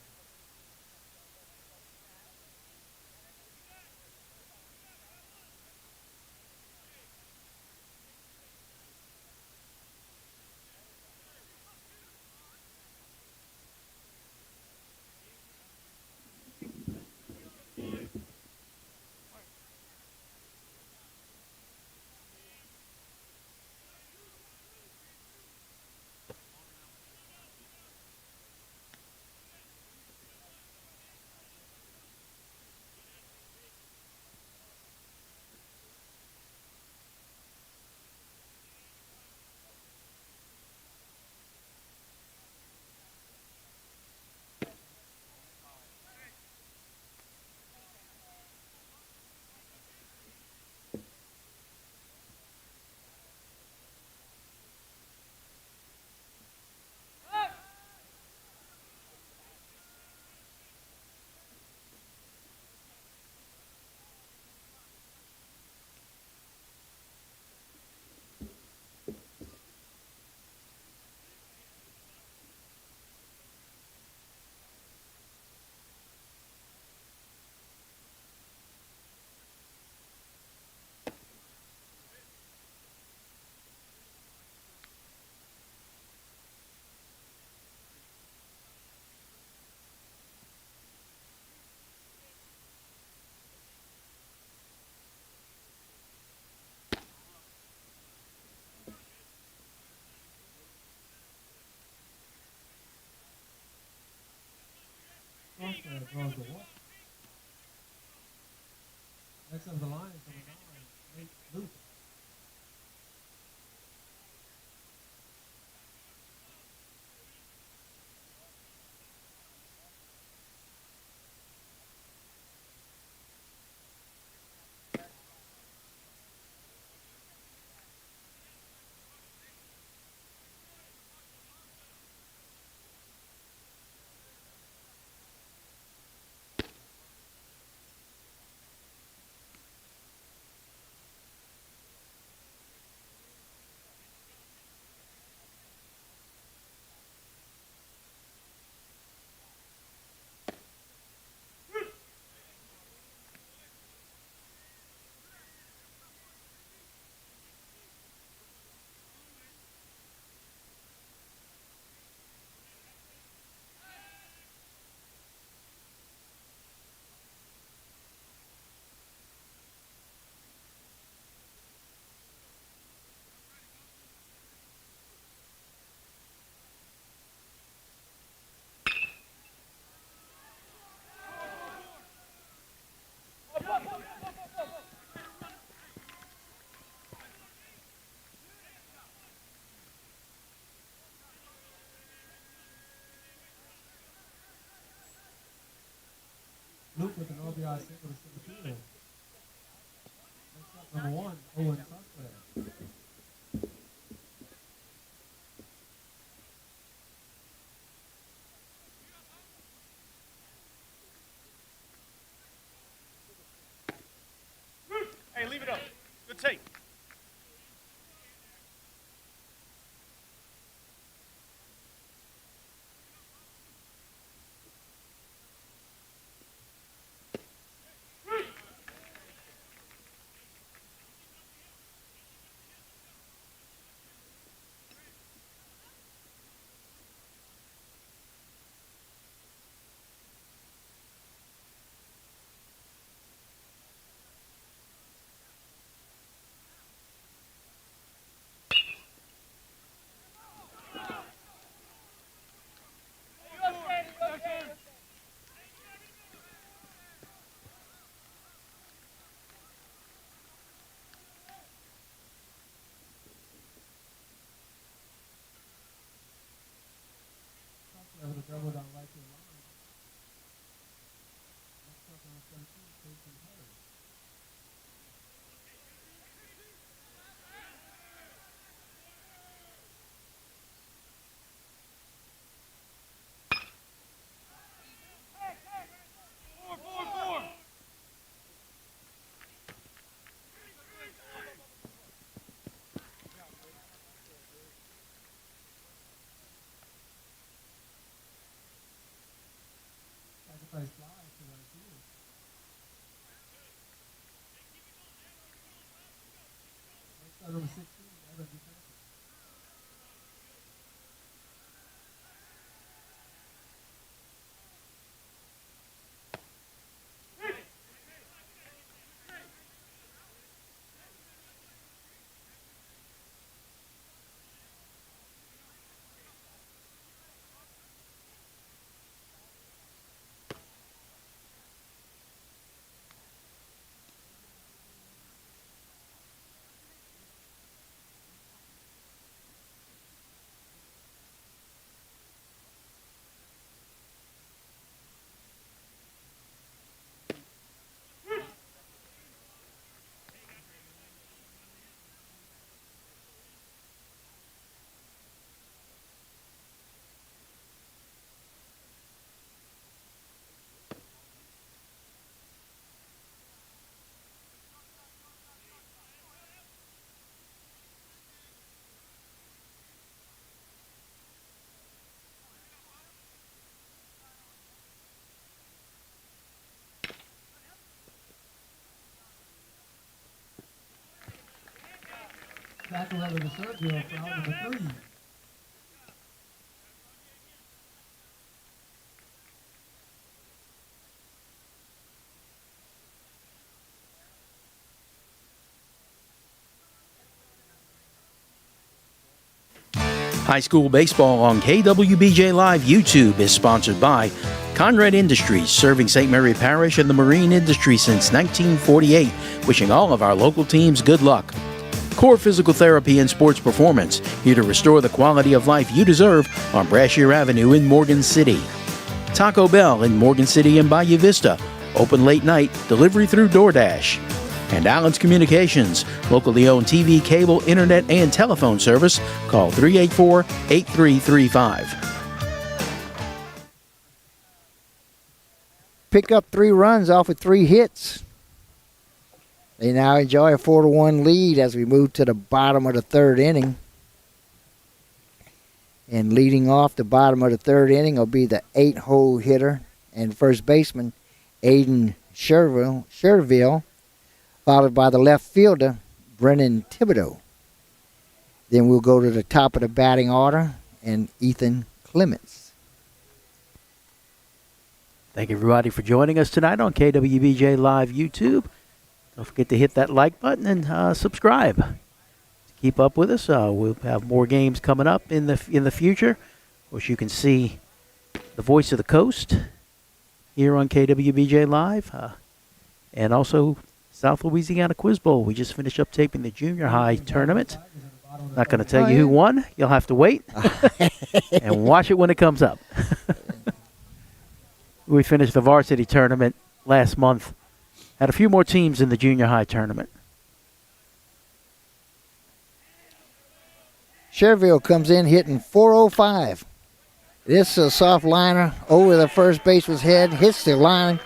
B: Crossman draws the walk. Next of the Lions, number 9, Nate Luke. Luke with an RBI single to center field. Next up, number 1, Owen Tuckler.
D: Hey, leave it up. Good take.
B: Tuckler with a double down right field line. Next up, number 13, Casey Harris. Sacrifice fly to right field. Next up, number 16, Evan Buchanan. Tackle over the Sergio for out number 3.
A: High school baseball on KWBJ Live YouTube is sponsored by Conrad Industries, serving St. Mary Parish and the marine industry since 1948. Wishing all of our local teams good luck. Core Physical Therapy and Sports Performance, here to restore the quality of life you deserve on Brashear Avenue in Morgan City. Taco Bell in Morgan City and Bayou Vista, open late night, delivery through DoorDash. And Allen's Communications, locally owned TV, cable, internet, and telephone service. Call 384-8335.
C: Pick up 3 runs off of 3 hits. They now enjoy a 4-1 lead as we move to the bottom of the 3rd inning. And leading off the bottom of the 3rd inning will be the 8-hole hitter and first baseman, Aiden Sherville, followed by the left fielder, Brennan Thibodeau. Then we'll go to the top of the batting order and Ethan Clements.
A: Thank everybody for joining us tonight on KWBJ Live YouTube. Don't forget to hit that like button and subscribe. Keep up with us. We'll have more games coming up in the future. Of course, you can see the voice of the coast here on KWBJ Live, and also South Louisiana Quiz Bowl. We just finished up taping the junior high tournament. Not going to tell you who won. You'll have to wait and watch it when it comes up. We finished the varsity tournament last month. Had a few more teams in the junior high tournament.
C: Sherville comes in hitting 405. This is a soft liner over the first baseman's head, hits the line.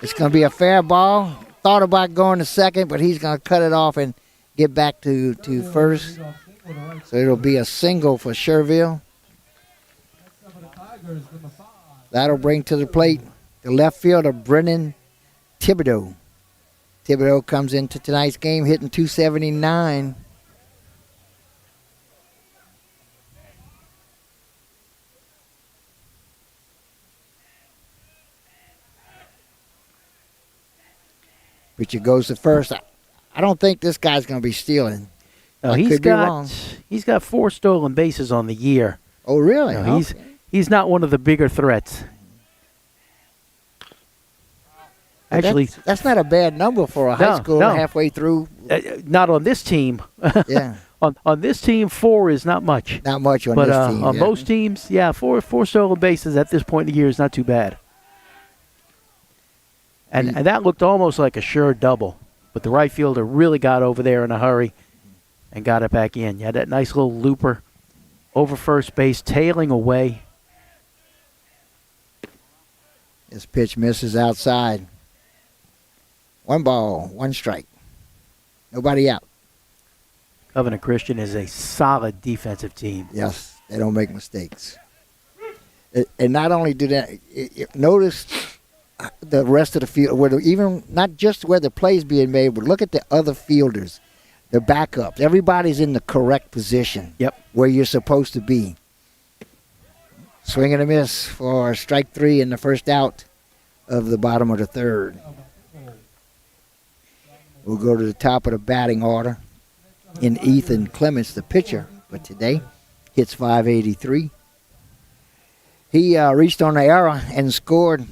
C: It's going to be a fair ball. Thought about going to second, but he's going to cut it off and get back to first. So it'll be a single for Sherville. That'll bring to the plate the left fielder, Brennan Thibodeau. Thibodeau comes into tonight's game hitting 279. Pitcher goes to first. I don't think this guy's going to be stealing.
A: No,
C: I could be wrong.
A: He's got 4 stolen bases on the year.
C: Oh, really?
A: No, he's not one of the bigger threats. Actually,
C: that's not a bad number for a high schooler halfway through.
A: Not on this team.
C: Yeah.
A: on this team, 4 is not much.
C: Not much on
A: but,
C: this team.
A: on most teams, 4 stolen bases at this point in the year is not too bad. And that looked almost like a sure double. But the right fielder really got over there in a hurry and got it back in. You had that nice little looper over first base, tailing away.
C: This pitch misses outside. 1 ball, 1 strike. Nobody out.
A: Covenant Christian is a solid defensive team.
C: Yes, they don't make mistakes. And not only do that, notice the rest of the field, where even not just where the play's being made, but look at the other fielders, the backups. Everybody's in the correct position.
A: Yep.
C: Where you're supposed to be. Swing and a miss for strike 3 in the first out of the bottom of the third. We'll go to the top of the batting order in Ethan Clements, the pitcher for today. Hits .583. He reached on the error and scored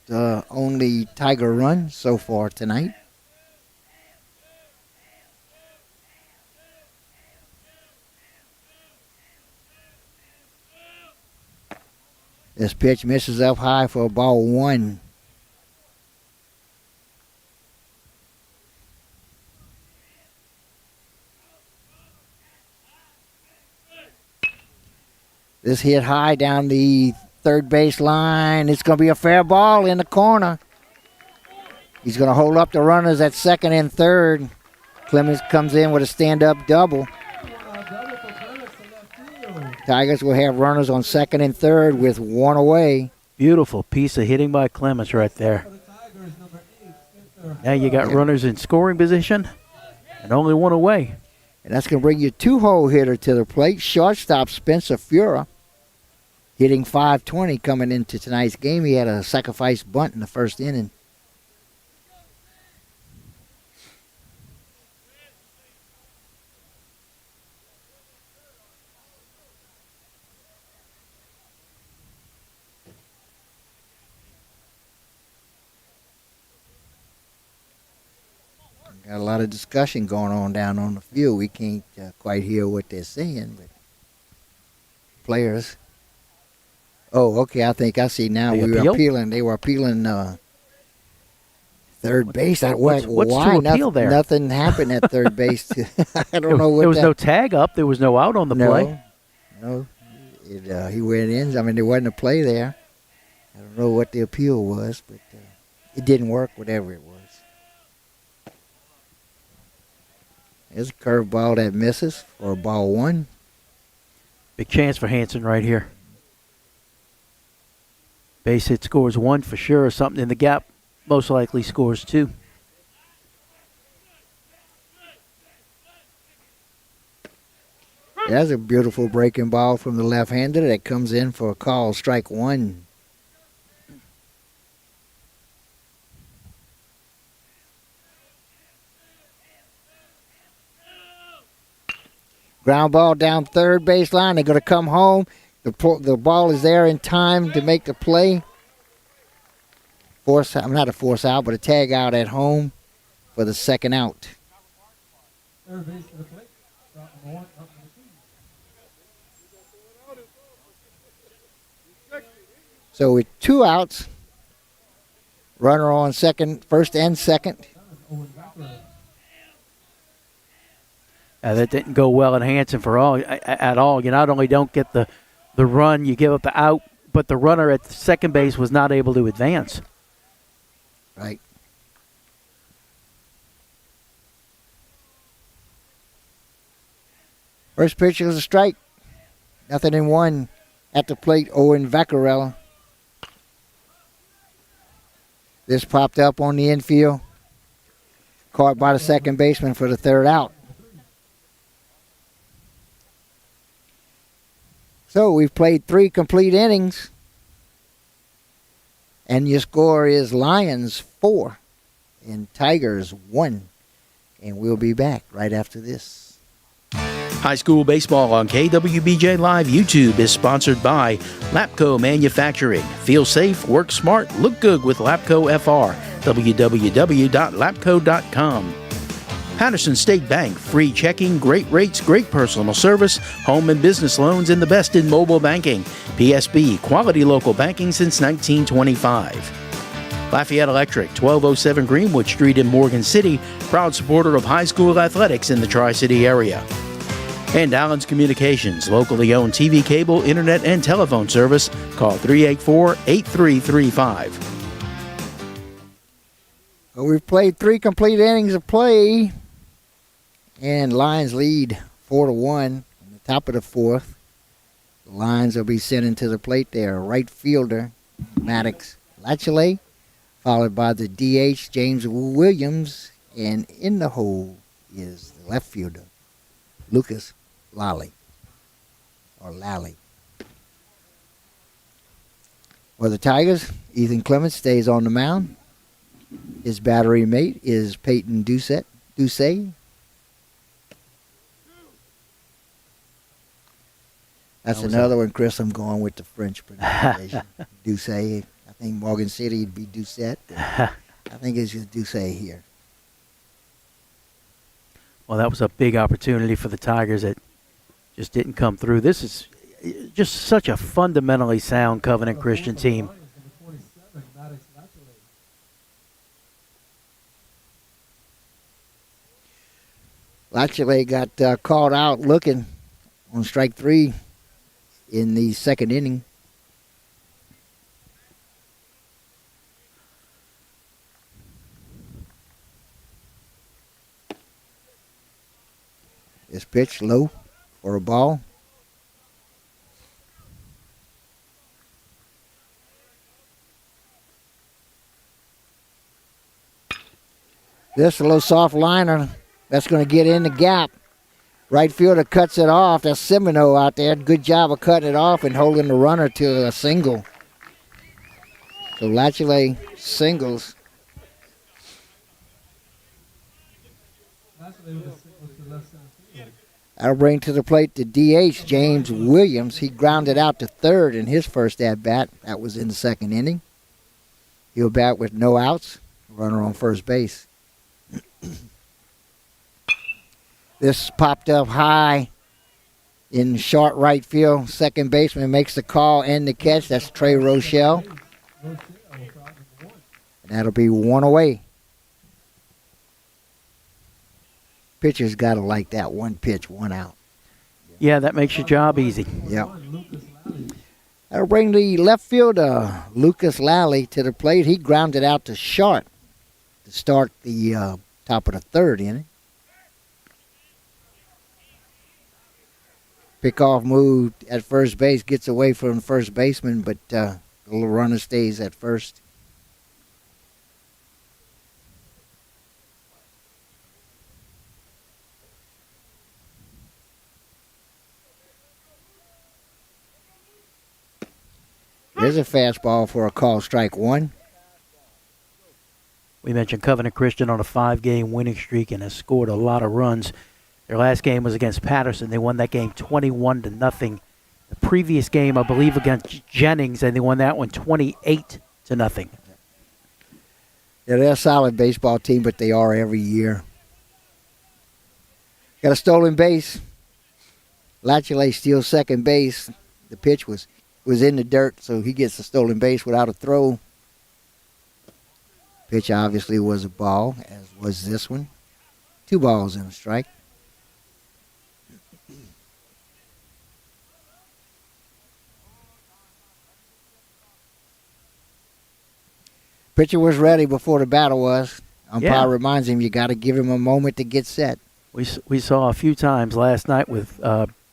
C: the only Tiger run so far tonight. This pitch misses up high for ball 1. This hit high down the third base line. It's going to be a fair ball in the corner. He's going to hold up the runners at second and third. Clemens comes in with a stand-up double. Tigers will have runners on second and third with 1 away.
A: Beautiful piece of hitting by Clemens right there. Now you got runners in scoring position and only 1 away.
C: And that's going to bring you 2-hole hitter to the plate. Shortstop Spencer Fura hitting .520 coming into tonight's game. He had a sacrifice bunt in the first inning. Got a lot of discussion going on down on the field. We can't quite hear what they're saying, but players. Oh, okay. I think I see now. They were appealing third base.
A: What's
C: why?
A: to appeal there?
C: Nothing happened at third base. I don't know what.
A: There was no tag up. There was no out on the play.
C: No. He went in. I mean, there wasn't a play there. I don't know what the appeal was, but it didn't work. Whatever it was. There's a curveball that misses for ball 1.
A: Big chance for Hanson right here. Base hit scores 1 for sure. Something in the gap most likely scores 2.
C: That's a beautiful breaking ball from the left-hander that comes in for a call, strike 1. Ground ball down third baseline. They're going to come home. The ball is there in time to make the play. Not a force out, but a tag out at home for the second out.
B: Third base to the plate. Stop number 1, up number 2.
C: So with 2 outs, Runner on first and second.
A: That didn't go well at Hanson at all. You not only don't get the run, you give up the out, but the runner at second base was not able to advance.
C: Right. First pitch was a strike. 0-1 at the plate, Owen Vaccarella. This popped up on the infield. Caught by the second baseman for the third out. So we've played 3 complete innings. And your score is Lions 4 and Tigers 1. And we'll be back right after this.
E: High school baseball on KWBJ Live YouTube is sponsored by Lapco Manufacturing. Feel safe, work smart, look good with Lapco FR. www.lapco.com. Patterson State Bank, free checking, great rates, great personal service, home and business loans, and the best in mobile banking. PSB, quality local banking since 1925. Lafayette Electric, 1207 Greenwood Street in Morgan City, proud supporter of high school athletics in the Tri-City area. And Allen's Communications, locally owned TV, cable, internet, and telephone service. Call 384-8335.
C: Well, we've played 3 complete innings of play, and Lions lead 4-1 in the top of the 4th. The Lions will be sending to the plate their right fielder, Maddox Lachele, followed by the DH, James Williams, and in the hole is the left fielder, Lucas Lally. For the Tigers, Ethan Clements stays on the mound. His battery mate is Peyton Doucet. That's another one, Chris. I'm going with the French pronunciation. Doucet. I think Morgan City would be Doucet. I think it's just Doucet here.
A: Well, that was a big opportunity for the Tigers that just didn't come through. This is just such a fundamentally sound Covenant Christian team.
C: Lachele got called out looking on strike 3 in the second inning. This pitch low for a ball. This a little soft liner. That's going to get in the gap. Right fielder cuts it off. That's Semino out there. Good job of cutting it off and holding the runner to a single. So Lachele singles. That'll bring to the plate the DH, James Williams. He grounded out to third in his first at-bat. That was in the second inning. He'll bat with no outs. Runner on first base. This popped up high in short right field. Second baseman makes the call and the catch. That's Trey Rochelle. And that'll be 1 away. Pitcher's got to like that. 1 pitch, 1 out.
A: Yeah, that makes your job easy.
C: Yep. That'll bring the left fielder, Lucas Lally, to the plate. He grounded out to short to start the top of the third inning. Pickoff move at first base, gets away from the first baseman, but the little runner stays at first. There's a fastball for a call, strike 1.
A: We mentioned Covenant Christian on a 5-game winning streak and has scored a lot of runs. Their last game was against Patterson. They won that game 21-0. The previous game, I believe, against Jennings, and they won that one 28-0.
C: Yeah, they're a solid baseball team, but they are every year. Got a stolen base. Lachele steals second base. The pitch was in the dirt, so he gets a stolen base without a throw. Pitch obviously was a ball, as was this one. 2 balls and a strike. Pitcher was ready before the batter was. Umpire reminds him you got to give him a moment to get set.
A: We saw a few times last night with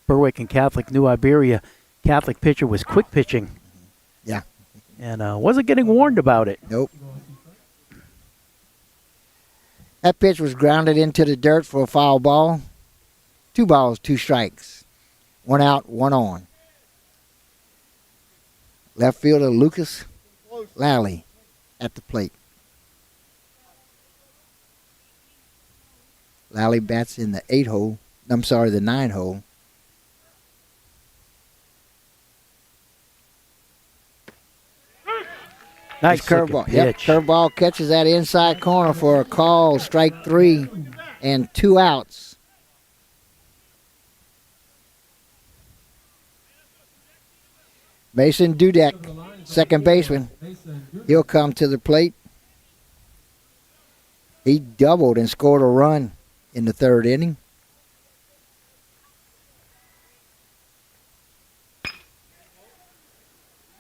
A: Berwick and Catholic New Iberia. Catholic pitcher was quick pitching.
C: Yeah.
A: And wasn't getting warned about it.
C: Nope. That pitch was grounded into the dirt for a foul ball. 2 balls, 2 strikes. 1 out, 1 on. Left fielder Lucas Lally at the plate. Lally bats in the 8-hole. I'm sorry, the 9-hole.
A: Nice
C: curveball.
A: pitch.
C: Yep, curveball catches that inside corner for a call. Strike 3 and 2 outs. Mason Dudek, second baseman. He'll come to the plate. He doubled and scored a run in the 3rd inning.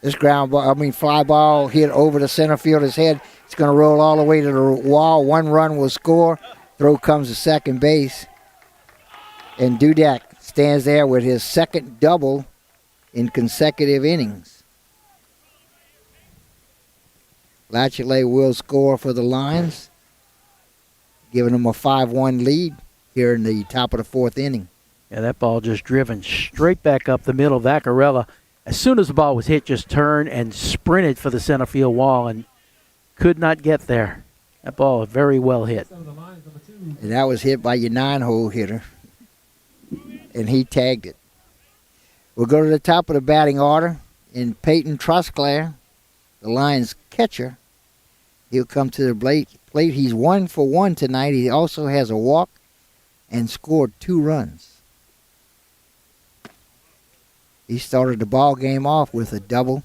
C: This fly ball hit over the center fielder's head. It's going to roll all the way to the wall. 1 run will score. Throw comes to second base. And Dudek stands there with his 2nd double in consecutive innings. Latchley will score for the Lions, giving them a 5-1 lead here in the top of the 4th inning.
A: Yeah, that ball just driven straight back up the middle. Vaccarella, as soon as the ball was hit, just turned and sprinted for the center field wall and could not get there. That ball very well hit.
C: And that was hit by your 9-hole hitter, and he tagged it. We'll go to the top of the batting order in Peyton Trusclair, the Lions catcher. He'll come to the plate. He's 1 for 1 tonight. He also has a walk and scored 2 runs. He started the ball game off with a double.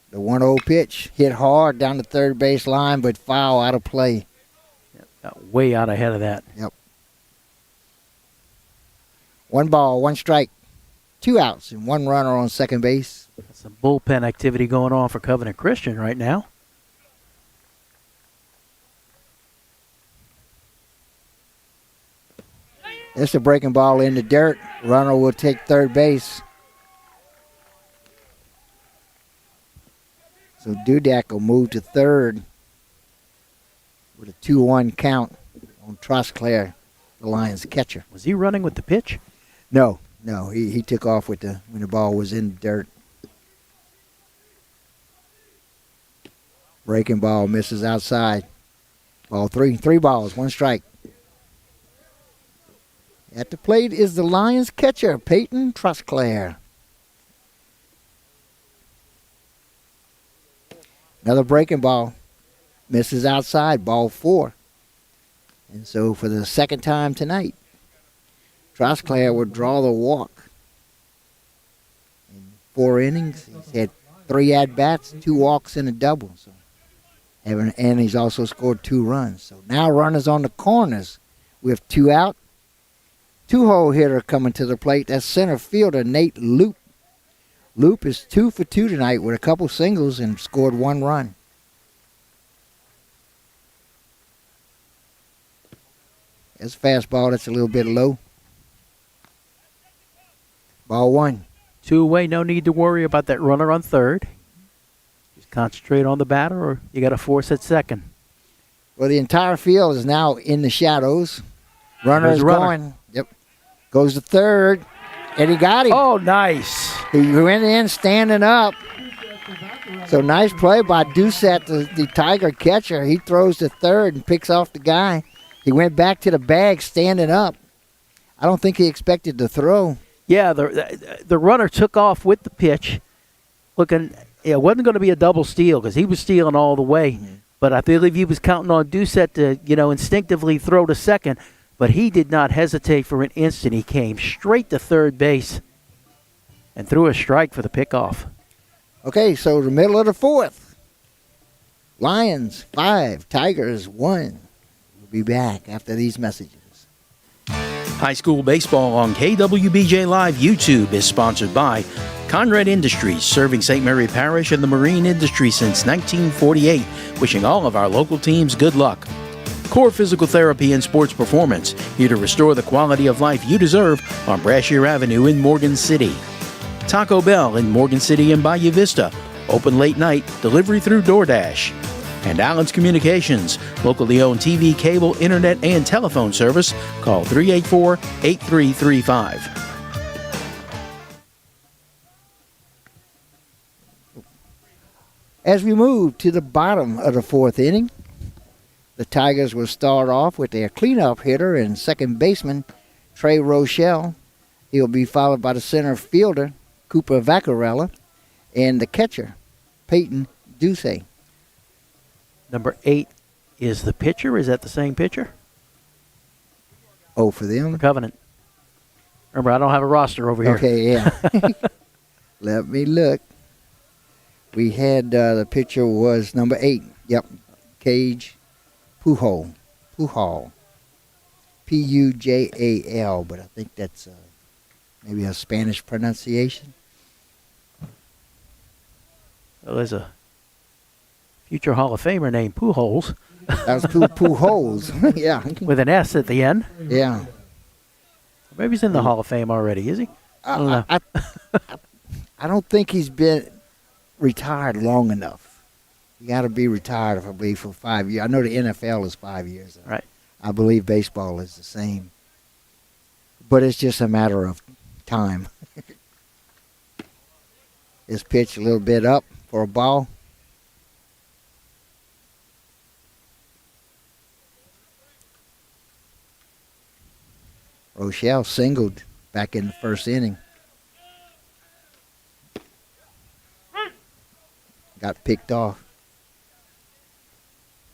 C: The 1-0 pitch hit hard down the third base line, but foul out of play.
A: Got way out ahead of that.
C: Yep. 1 ball, 1 strike, 2 outs, and 1 runner on second base.
A: Some bullpen activity going on for Covenant Christian right now.
C: It's a breaking ball in the dirt. Runner will take third base. So Dudek will move to third with a 2-1 count on Trusclair, the Lions catcher.
A: Was he running with the pitch?
C: No. He took off with when the ball was in the dirt. Breaking ball misses outside. Ball 3. 3 balls, 1 strike. At the plate is the Lions catcher, Peyton Trusclair. Another breaking ball. Misses outside, ball 4. And so for the 2nd time tonight, Trusclair would draw the walk. In 4 innings, he's had 3 at-bats, 2 walks, and a double. So, and he's also scored 2 runs. So now runners on the corners with 2 out. 2-hole hitter coming to the plate. That's center fielder Nate Loop. Loop is 2 for 2 tonight with a couple singles and scored 1 run. That's a fastball. That's a little bit low. Ball 1.
A: 2-away, no need to worry about that runner on third. Just concentrate on the batter, or you got to force at second.
C: Well, the entire field is now in the shadows. Runner is going. Yep. Goes to third, and he got him.
A: Oh, nice.
C: He went in standing up. So nice play by Doucette, the Tiger catcher. He throws to third and picks off the guy. He went back to the bag standing up. I don't think he expected to throw.
A: Yeah, the runner took off with the pitch. Looking, it wasn't going to be a double steal because he was stealing all the way. Mm-hmm. But I believe he was counting on Doucette to, instinctively throw to second. but he did not hesitate for an instant. He came straight to third base and threw a strike for the pickoff.
C: Okay, so the middle of the fourth. Lions 5, Tigers 1. We'll be back after these messages.
E: High school baseball on KWBJ Live YouTube is sponsored by Conrad Industries, serving St. Mary Parish and the marine industry since 1948, wishing all of our local teams good luck. Core Physical Therapy and Sports Performance, here to restore the quality of life you deserve on Brashear Avenue in Morgan City. Taco Bell in Morgan City and Bayou Vista, open late night, delivery through DoorDash. And Allen's Communications, locally owned TV, cable, internet, and telephone service. Call 384-8335.
C: As we move to the bottom of the fourth inning, the Tigers will start off with their cleanup hitter and second baseman, Trey Rochelle. He'll be followed by the center fielder, Cooper Vaccarella, and the catcher, Peyton Ducey.
A: Number 8 is the pitcher. Is that the same pitcher?
C: Oh, for them?
A: For Covenant. Remember, I don't have a roster over here.
C: Okay, yeah. Let me look. We had the pitcher was number 8. Yep, Cage Pujol. Pujal, but I think that's maybe a Spanish pronunciation.
A: Well, there's a future Hall of Famer named Pujols
C: That was Pujols. Yeah.
A: with an S at the end.
C: Yeah.
A: Maybe he's in the Hall of Fame already, is he? I don't know.
C: I don't think he's been retired long enough. You got to be retired, I believe, for 5 years. I know the NFL is 5 years.
A: Right.
C: I believe baseball is the same. But it's just a matter of time. His pitch a little bit up for a ball. Rochelle singled back in the first inning. Got picked off.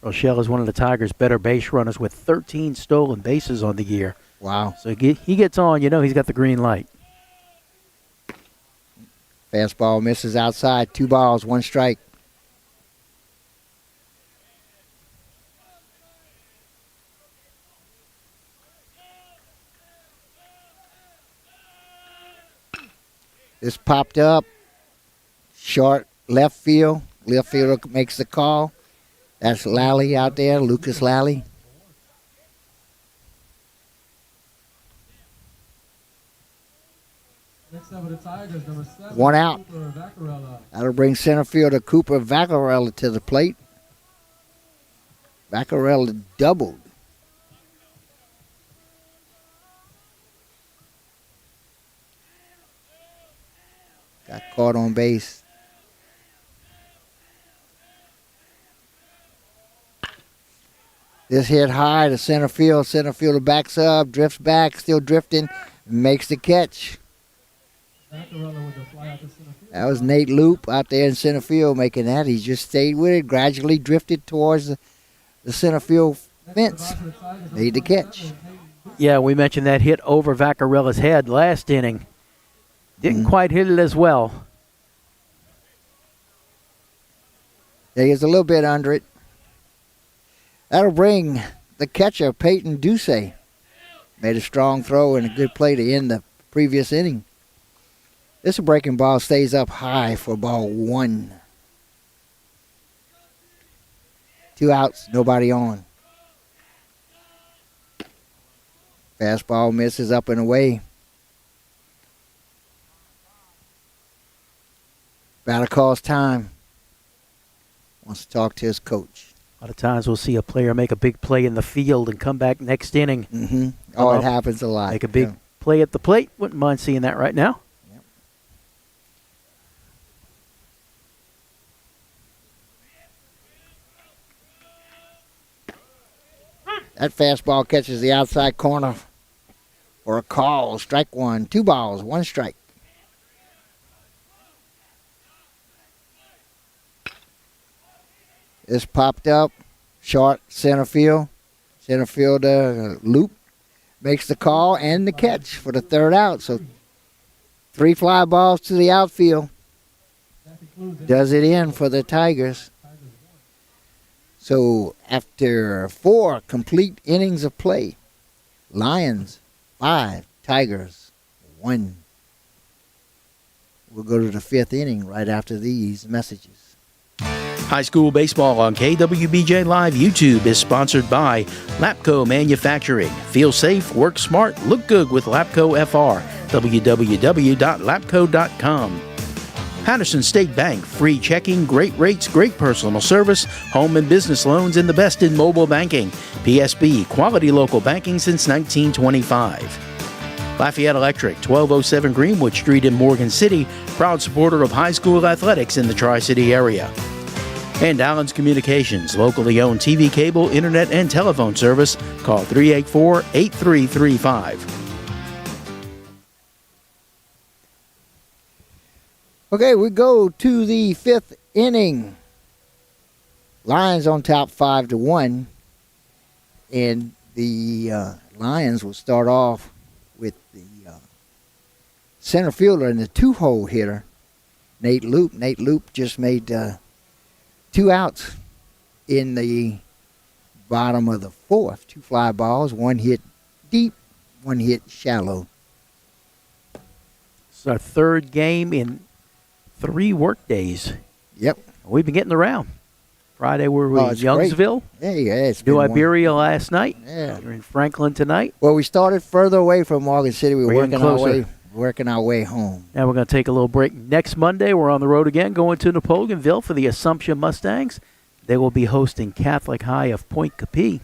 A: Rochelle is one of the Tigers' better base runners with 13 stolen bases on the year.
C: Wow.
A: So he gets on, he's got the green light.
C: Fastball misses outside. 2 balls, 1 strike. This popped up. Short left field. Left fielder makes the call. That's Lally out there, Lucas Lally.
B: Next up for the Tigers, number 7.
C: 1 out.
B: Cooper Vaccarella.
C: That'll bring center fielder Cooper Vaccarella to the plate. Vaccarella doubled. Got caught on base. This hit high to center field. Center fielder backs up, drifts back, still drifting, makes the catch.
B: Vaccarella with the fly out to center field.
C: That was Nate Loop out there in center field making that. He just stayed with it, gradually drifted towards the center field fence. Made the catch.
A: Yeah, we mentioned that hit over Vaccarella's head last inning. Didn't quite hit it as well.
C: Yeah, he was a little bit under it. That'll bring the catcher, Peyton Ducey. Made a strong throw and a good play to end the previous inning. This breaking ball stays up high for ball 1. 2 outs, nobody on. Fastball misses up and away. Batter calls time. Wants to talk to his coach.
A: A lot of times we'll see a player make a big play in the field and come back next inning.
C: Mm-hmm. Oh, it happens a lot.
A: Make a big play at the plate. Wouldn't mind seeing that right now.
C: That fastball catches the outside corner for a call. Strike 1. 2 balls, 1 strike. This popped up. Short center field. Center fielder Loop makes the call and the catch for the third out. So 3 fly balls to the outfield. Does it in for the Tigers. So after 4 complete innings of play, Lions 5, Tigers 1. We'll go to the 5th inning right after these messages.
E: High school baseball on KWBJ Live YouTube is sponsored by Lapco Manufacturing. Feel safe, work smart, look good with Lapco FR. www.lapco.com. Patterson State Bank, free checking, great rates, great personal service, home and business loans, and the best in mobile banking. PSB, quality local banking since 1925. Lafayette Electric, 1207 Greenwood Street in Morgan City, proud supporter of high school athletics in the Tri-City area. And Allen's Communications, locally owned TV, cable, internet, and telephone service. Call 384-8335.
C: Okay, we go to the 5th inning. Lions on top 5-1. And the Lions will start off with the center fielder and the 2-hole hitter, Nate Loop. Nate Loop just made 2 outs in the bottom of the 4th. 2 fly balls, 1 hit deep, 1 hit shallow.
A: It's our 3rd game in 3 work days.
C: Yep.
A: We've been getting around. Friday we were in
C: it's
A: Youngsville.
C: Great. Yeah, it's
A: New
C: been
A: Iberia last night.
C: Yeah.
A: We're in Franklin tonight.
C: Well, we started further away from Morgan City. We're
A: We're getting
C: working our way home.
A: Now we're going to take a little break. Next Monday, we're on the road again, going to Napoleonville for the Assumption Mustangs. They will be hosting Catholic High of Point Capee.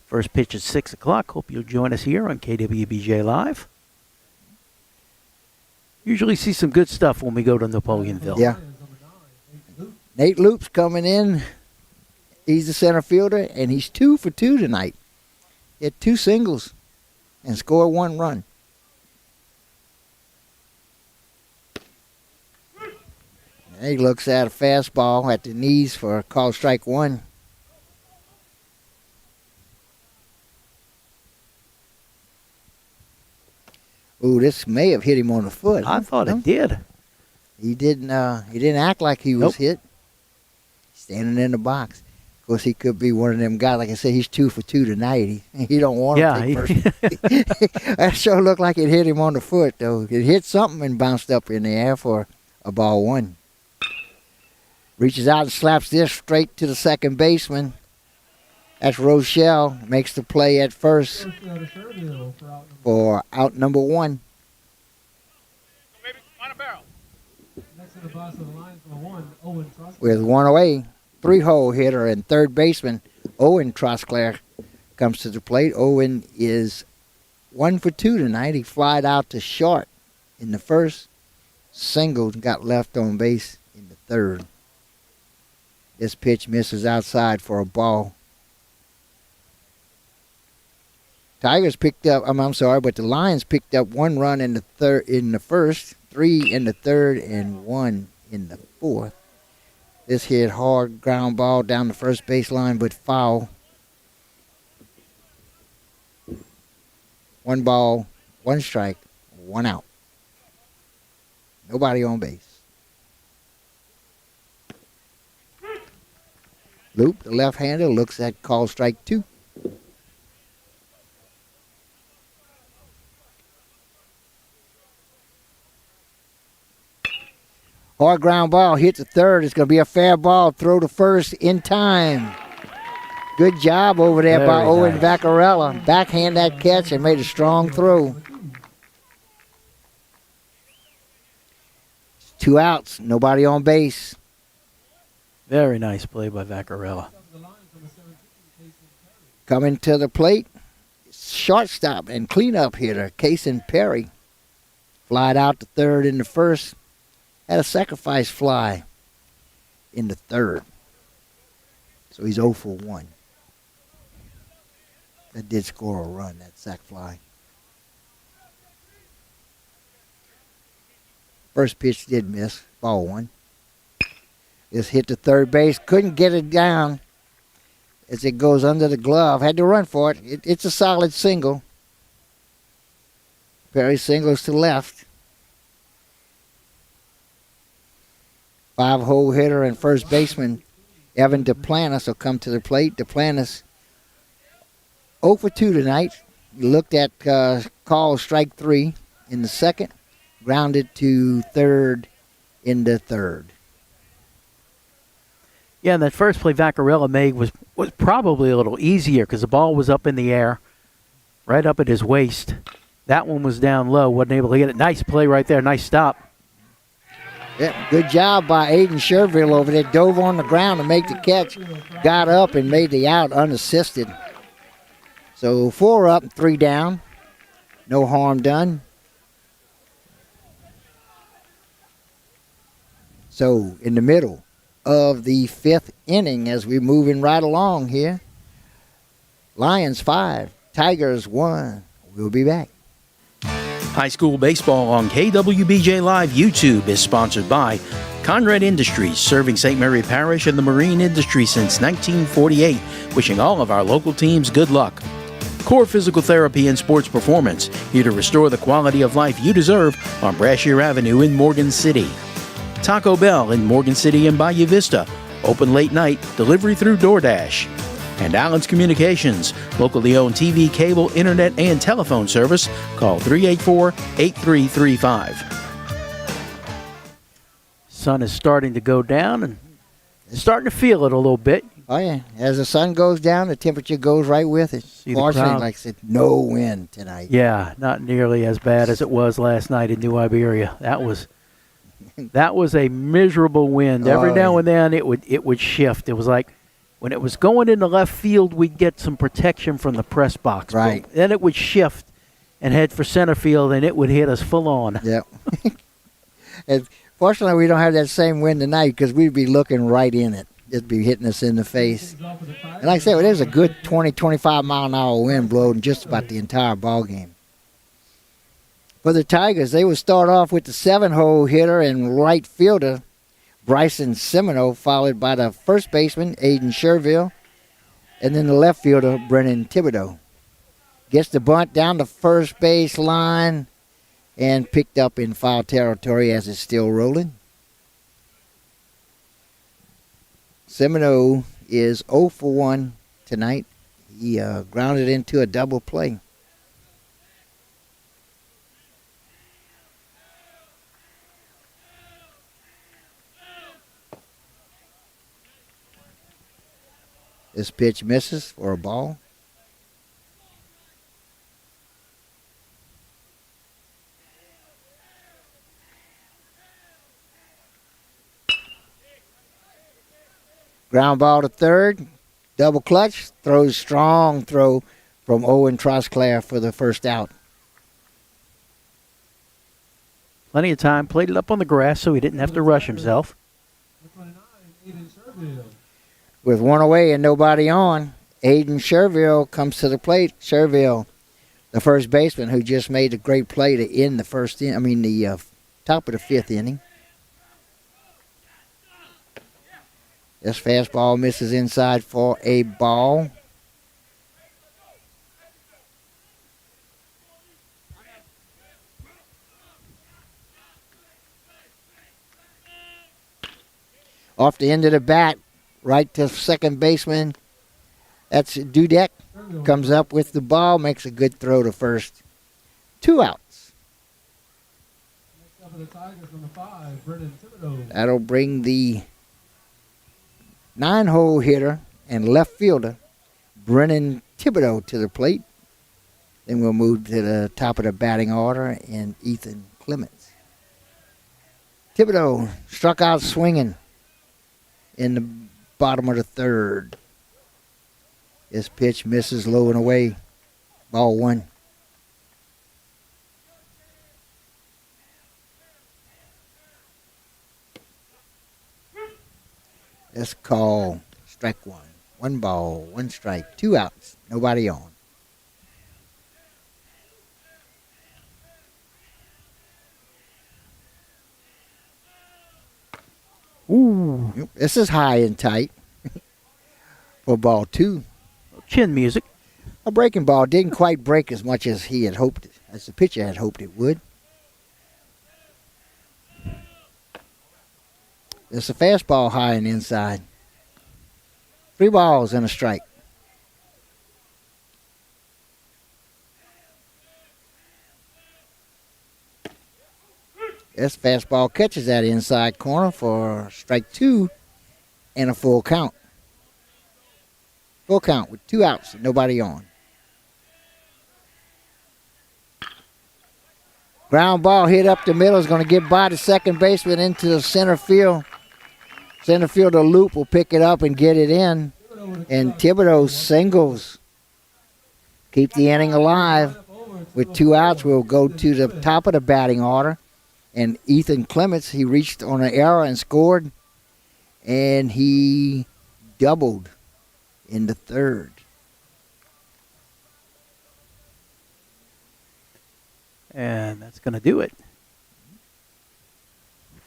A: First pitch at 6 o'clock. Hope you'll join us here on KWBJ Live. Usually see some good stuff when we go to Napoleonville.
C: Yeah. Nate Loop's coming in. He's the center fielder, and he's 2 for 2 tonight. He had 2 singles and scored 1 run. And he looks at a fastball at the knees for call strike 1. Ooh, this may have hit him on the foot.
A: I thought it did.
C: He didn't act like he was
A: Nope.
C: hit. Standing in the box. Of course, he could be one of them guys. Like I said, he's 2 for 2 tonight. He don't want to take first. That sure looked like it hit him on the foot, though. It hit something and bounced up in the air for a ball 1. Reaches out and slaps this straight to the second baseman. That's Rochelle. Makes the play at first for out number 1.
D: Baby, on a barrel.
B: Next in the box of the Lions for 1, Owen Trust.
C: With 1 away, 3-hole hitter and third baseman Owen Trosclair comes to the plate. Owen is 1 for 2 tonight. He flied out to short in the first, singled, got left on base in the third. This pitch misses outside for a ball. Tigers picked up, but the Lions picked up 1 run in the first, 3 in the third, and 1 in the fourth. This hit hard ground ball down the first baseline, but foul. 1 ball, 1 strike, 1 out. Nobody on base. Loop, the left-hander, looks at call strike 2. Hard ground ball, hit the third. It's going to be a fair ball. Throw to first in time. Good job over there by
A: Very
C: Owen
A: nice.
C: Vaccarella. Backhand that catch and made a strong throw. 2 outs, nobody on base.
A: Very nice play by Vaccarella.
C: Coming to the plate, shortstop and cleanup hitter, Kason Perry. Flied out to third in the first. Had a sacrifice fly in the third. So he's 0 for 1. That did score a run, that sac fly. First pitch did miss, ball 1. Just hit the third base, couldn't get it down as it goes under the glove. Had to run for it. It's a solid single. Perry singles to left. 5-hole hitter and first baseman Evan Duplantis will come to the plate. Duplantis 0 for 2 tonight. He looked at call strike 3 in the second, grounded to third in the third.
A: Yeah, and that first play Vaccarella made was probably a little easier because the ball was up in the air, right up at his waist. That one was down low, wasn't able to get it. Nice play right there, nice stop.
C: Yeah, good job by Aiden Sherville over there. Dove on the ground to make the catch, got up and made the out unassisted. So 4 up, 3 down. No harm done. So in the middle of the 5th inning as we're moving right along here. Lions 5, Tigers 1. We'll be back.
E: High school baseball on KWBJ Live YouTube is sponsored by Conrad Industries, serving St. Mary Parish and the marine industry since 1948. Wishing all of our local teams good luck. Core Physical Therapy and Sports Performance, here to restore the quality of life you deserve on Brashear Avenue in Morgan City. Taco Bell in Morgan City and Bayou Vista, open late night, delivery through DoorDash. And Allen's Communications, locally owned TV, cable, internet, and telephone service. Call 384-8335.
A: Sun is starting to go down and starting to feel it a little bit.
C: Oh, yeah. As the sun goes down, the temperature goes right with it.
A: See the
C: Fortunately,
A: crowd.
C: like I said, no wind tonight.
A: Yeah, not nearly as bad as it was last night in New Iberia. That was a miserable wind. Every now and then it would shift. It was like when it was going into left field, we'd get some protection from the press box.
C: Right.
A: But then it would shift and head for center field, and it would hit us full on.
C: Yep. And fortunately, we don't have that same wind tonight because we'd be looking right in it. It'd be hitting us in the face. And like I said, there's a good 20, 25 mile an hour wind blowing just about the entire ball game. For the Tigers, they would start off with the 7-hole hitter and right fielder Bryson Semino, followed by the first baseman Aiden Sherville, and then the left fielder Brennan Thibodeau. Gets the bunt down the first base line and picked up in foul territory as it's still rolling. Semino is 0 for 1 tonight. He grounded into a double play. This pitch misses for a ball. Ground ball to third. Double clutch. Throws strong throw from Owen Trosclair for the first out.
A: Plenty of time. Played it up on the grass so he didn't have to rush himself.
B: 29, Aiden Sherville.
C: With one away and nobody on, Aiden Sherville comes to the plate. Sherville, the first baseman who just made a great play to end the top of the 5th inning. This fastball misses inside for a ball. Off the end of the bat, right to second baseman. That's Dudek. Comes up with the ball, makes a good throw to first. 2 outs.
B: Next up for the Tigers, number 5, Brennan Thibodeau.
C: That'll bring the 9-hole hitter and left fielder, Brennan Thibodeau, to the plate. Then we'll move to the top of the batting order and Ethan Clements. Thibodeau struck out swinging in the bottom of the 3rd. This pitch misses low and away. Ball 1. Let's call strike 1. 1 ball, 1 strike, 2 outs, nobody on.
A: Ooh,
C: Yep, this is high and tight for ball 2.
A: chin music.
C: A breaking ball didn't quite break as much as he had hoped. as the pitcher had hoped it would. There's a fastball high and inside. 3 balls and a strike. This fastball catches that inside corner for strike 2 and a full count. Full count with 2 outs and nobody on. Ground ball hit up the middle is going to get by the second baseman into the center field. Center fielder Loop will pick it up and get it in. And Thibodeau singles. Keep the inning alive. With 2 outs, we'll go to the top of the batting order. And Ethan Clements, he reached on an error and scored. And he doubled in the third.
A: And that's going to do it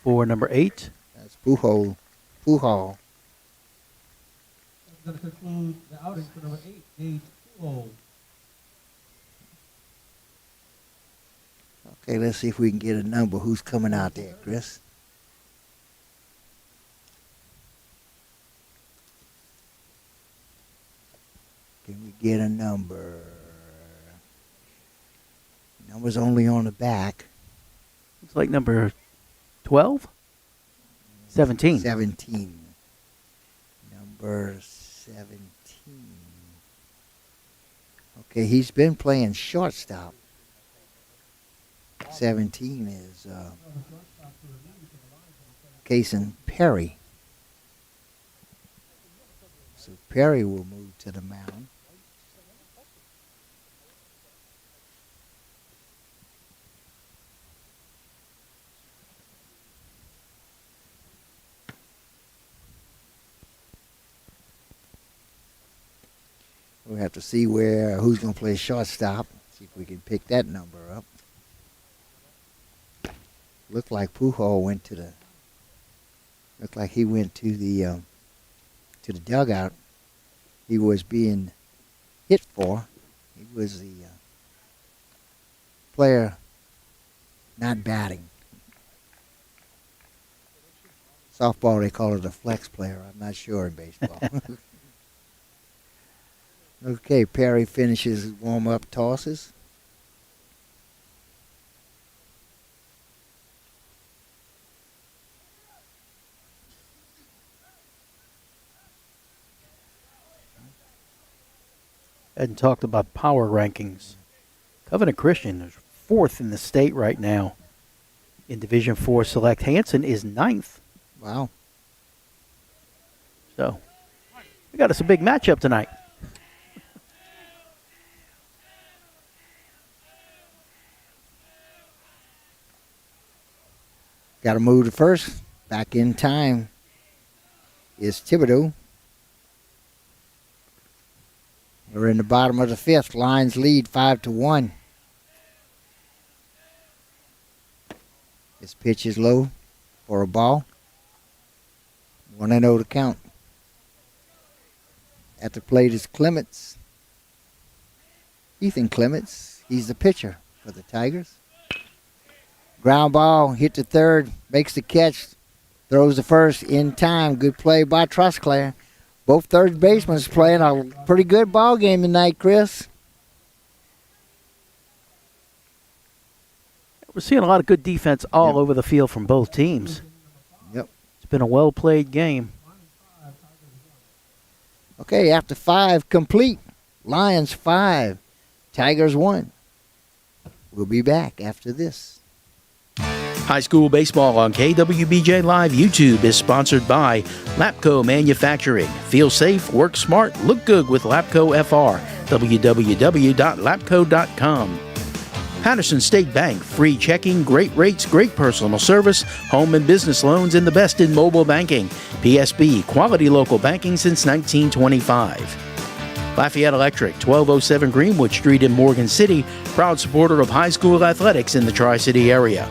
A: for number 8.
C: That's Pujol. Pujol.
B: That's going to conclude the outing for number 8, Gage Pujol.
C: Okay, let's see if we can get a number. Who's coming out there, Chris? Can we get a number? Number's only on the back.
A: Looks like number 12? 17.
C: 17. Number 17. Okay, he's been playing shortstop. 17 is Kason Perry. So Perry will move to the mound. We'll have to see who's going to play shortstop. See if we can pick that number up. Looked like Pujol went to the. Looked like he went to the dugout. He was being hit for. He was the player not batting. Softball, they call it a flex player. I'm not sure in baseball. Okay, Perry finishes warm-up tosses.
A: Hadn't talked about power rankings. Covenant Christian is 4th in the state right now in Division 4 Select. Hanson is 9th.
C: Wow.
A: So we got us a big matchup tonight.
C: Got to move to first. Back in time is Thibodeau. We're in the bottom of the 5th. Lions lead 5-1. This pitch is low for a ball. 1-0 to count. At the plate is Clements. Ethan Clements. He's the pitcher for the Tigers. Ground ball, hit to third, makes the catch, throws the first in time. Good play by Trosclair. Both third basemen playing a pretty good ball game tonight, Chris.
A: We're seeing a lot of good defense all over the field from both teams.
C: Yep.
A: It's been a well-played game.
C: Okay, after 5 complete, Lions 5, Tigers 1. We'll be back after this.
E: High school baseball on KWBJ Live YouTube is sponsored by Lapco Manufacturing. Feel safe, work smart, look good with Lapco FR. www.lapco.com. Patterson State Bank, free checking, great rates, great personal service, home and business loans, and the best in mobile banking. PSB, quality local banking since 1925. Lafayette Electric, 1207 Greenwood Street in Morgan City, proud supporter of high school athletics in the Tri-City area.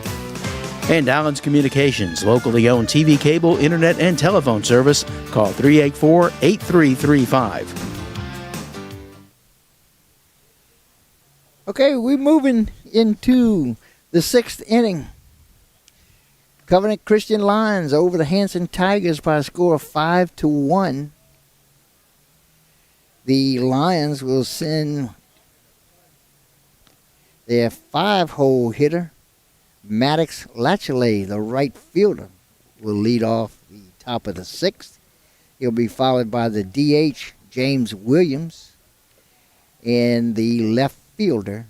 E: And Allen's Communications, locally owned TV, cable, internet, and telephone service. Call 384-8335.
C: Okay, we're moving into the 6th inning. Covenant Christian Lions over the Hanson Tigers by a score of 5-1. The Lions will send their 5-hole hitter, Maddox Lachele, the right fielder, will lead off the top of the 6th. He'll be followed by the DH, James Williams, and the left fielder,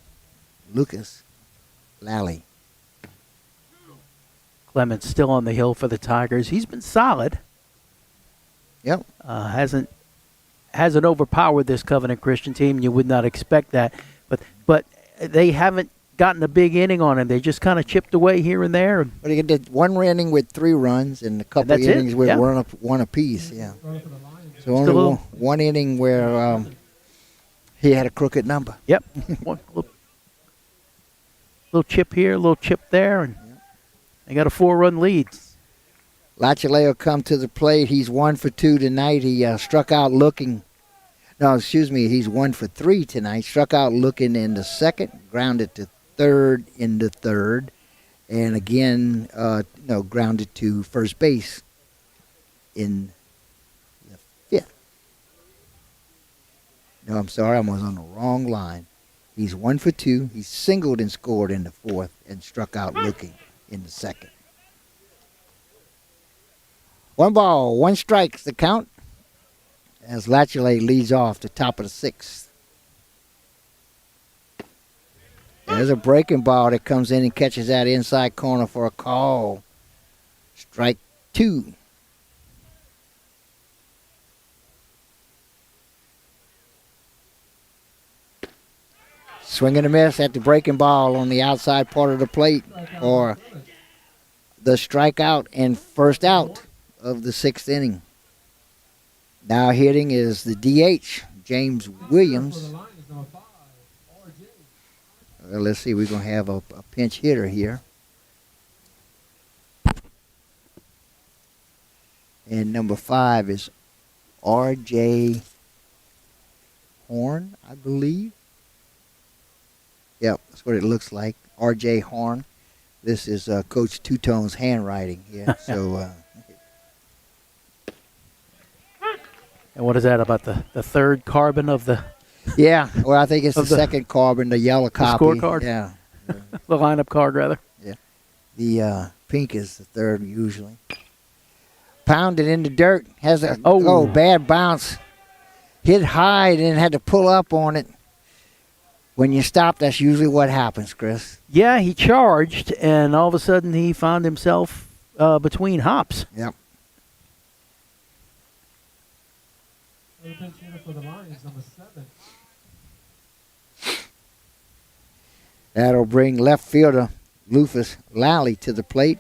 C: Lucas Lally.
A: Clemens still on the hill for the Tigers. He's been solid.
C: Yep.
A: Hasn't overpowered this Covenant Christian team. You would not expect that, but they haven't gotten a big inning on him. They just kind of chipped away here and there.
C: But he did one inning with 3 runs and a couple of innings with one apiece. Yeah. So only one inning where he had a crooked number.
A: Yep. One little chip here, a little chip there, and they got a 4-run lead.
C: Lachele will come to the plate. He's 1 for 2 tonight. He struck out looking. No, excuse me. He's 1 for 3 tonight. Struck out looking in the 2nd, grounded to 3rd in the 3rd, and again, grounded to first base in the 5th. No, I'm sorry. I was on the wrong line. He's 1 for 2. He singled and scored in the 4th and struck out looking in the 2nd. 1 ball, 1 strike's the count as Lachele leads off the top of the 6th. There's a breaking ball that comes in and catches that inside corner for a call. Strike 2. Swing and a miss at the breaking ball on the outside part of the plate for the strikeout and first out of the 6th inning. Now hitting is the DH, James Williams. Let's see, we're going to have a pinch hitter here. And number 5 is R.J. Horn, I believe. Yep, that's what it looks like. R.J. Horn. This is Coach Two-Tone's handwriting here. So,
A: and what is that, about the 3rd carbon of the
C: yeah, well, I think it's the 2nd carbon, the yellow copy.
A: scorecard?
C: Yeah.
A: the lineup card, rather?
C: Yeah. The pink is the 3rd usually. Pounded in the dirt. Has a bad bounce. Hit high and then had to pull up on it. When you stop, that's usually what happens, Chris.
A: Yeah, he charged, and all of a sudden he found himself between hops.
C: Yep.
B: The pinch hitter for the Lions, number 7.
C: That'll bring left fielder Lucas Lally to the plate.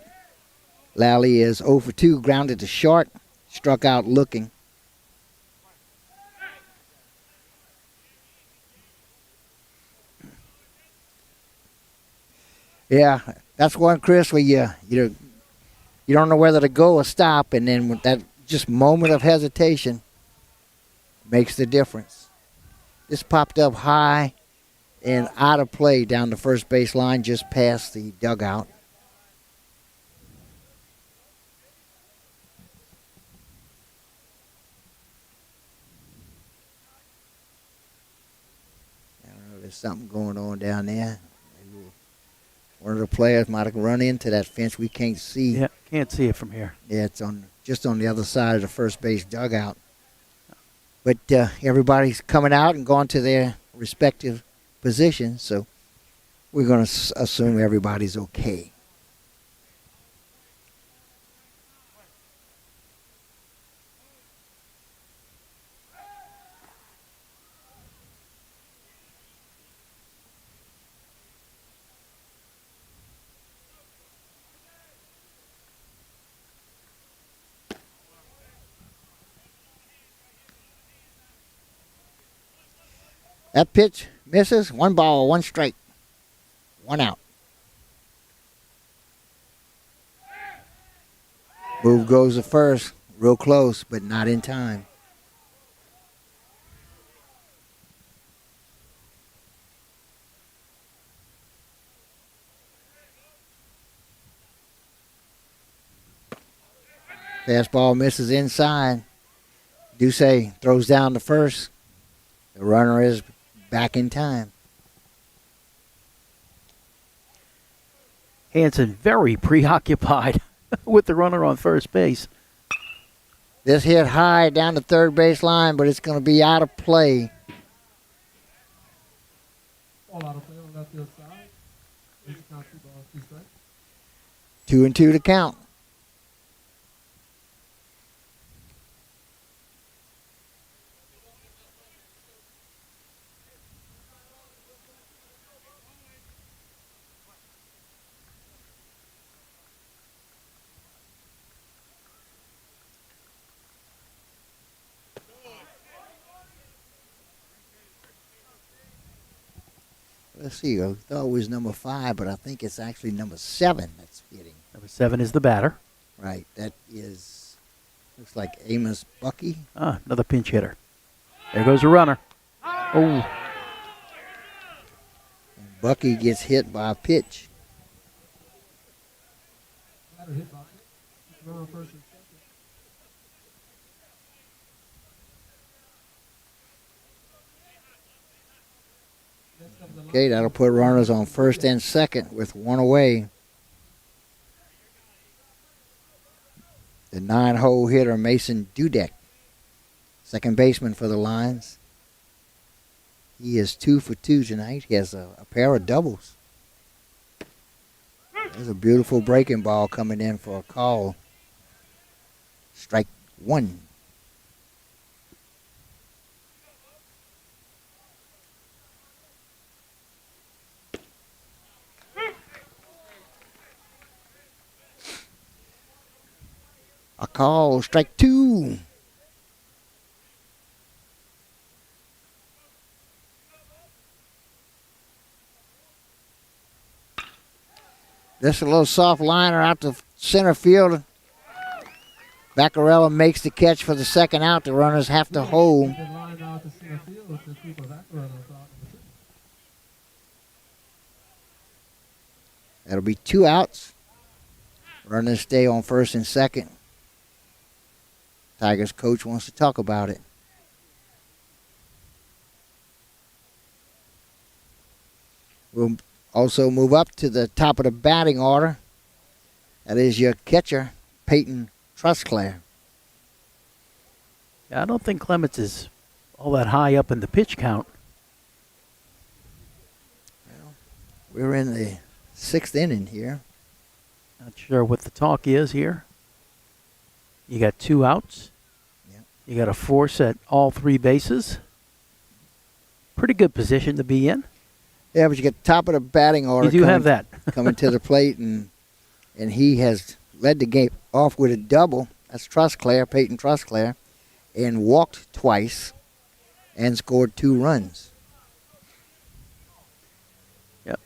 C: Lally is 0 for 2, grounded to short, struck out looking. Yeah, that's one, Chris, where you don't know whether to go or stop, and then with that just moment of hesitation makes the difference. This popped up high and out of play down the first base line, just past the dugout. I don't know, there's something going on down there. One of the players might have run into that fence we can't see.
A: Yeah, can't see it from here.
C: Yeah, it's just on the other side of the first base dugout. But everybody's coming out and going to their respective positions, so we're going to assume everybody's okay. That pitch misses. 1 ball, 1 strike. 1 out. Move goes to first. Real close, but not in time. Fastball misses inside. Ducey throws down the first. The runner is back in time.
A: Hanson very preoccupied with the runner on first base.
C: This hit high down the third base line, but it's going to be out of play.
B: All out of play on left field side. It's not 2 balls, 2 strikes.
C: 2-2 to count. Let's see. I thought it was number 5, but I think it's actually number 7 that's hitting.
A: Number 7 is the batter.
C: Right. That is, looks like Amos Bucky.
A: Another pinch hitter. There goes the runner. Oh,
C: And Bucky gets hit by a pitch.
B: Batter hit by it. Runner on first and second. Next up the line.
C: Okay, that'll put runners on first and second with 1 away. The 9-hole hitter, Mason Dudek, second baseman for the Lions. He is 2 for 2 tonight. He has a pair of doubles. There's a beautiful breaking ball coming in for a call. Strike 1. A call, strike 2. Just a little soft liner out to center field. Vaccarella makes the catch for the second out. The runners have to hold.
B: The line out to center field to keep a Vaccarella out.
C: That'll be 2 outs. Runners stay on first and second. Tigers coach wants to talk about it. We'll also move up to the top of the batting order. That is your catcher, Peyton Trusclair.
A: I don't think Clements is all that high up in the pitch count.
C: We're in the 6th inning here.
A: Not sure what the talk is here. You got 2 outs.
C: Yep.
A: You got a force at all 3 bases. Pretty good position to be in.
C: Yeah, but you get top of the batting order.
A: You do have that.
C: coming to the plate, and he has led the game off with a double. That's Trusclair, Peyton Trusclair, and walked twice and scored 2 runs.
A: Yep.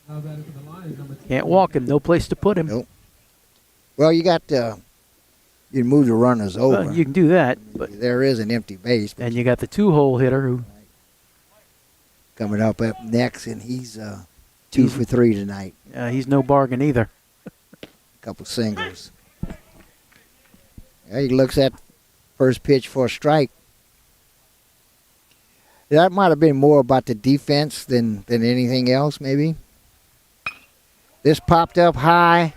B: Now batting for the Lions, number 2.
A: Can't walk him. No place to put him.
C: Nope. Well, you got you can move the runners over.
A: Well, you can do that, but
C: There is an empty base. But
A: and you got the 2-hole hitter who
C: coming up next, and he's 2 for 3 tonight.
A: he's no bargain either.
C: A couple singles. He looks at first pitch for a strike. That might have been more about the defense than anything else, maybe. This popped up high.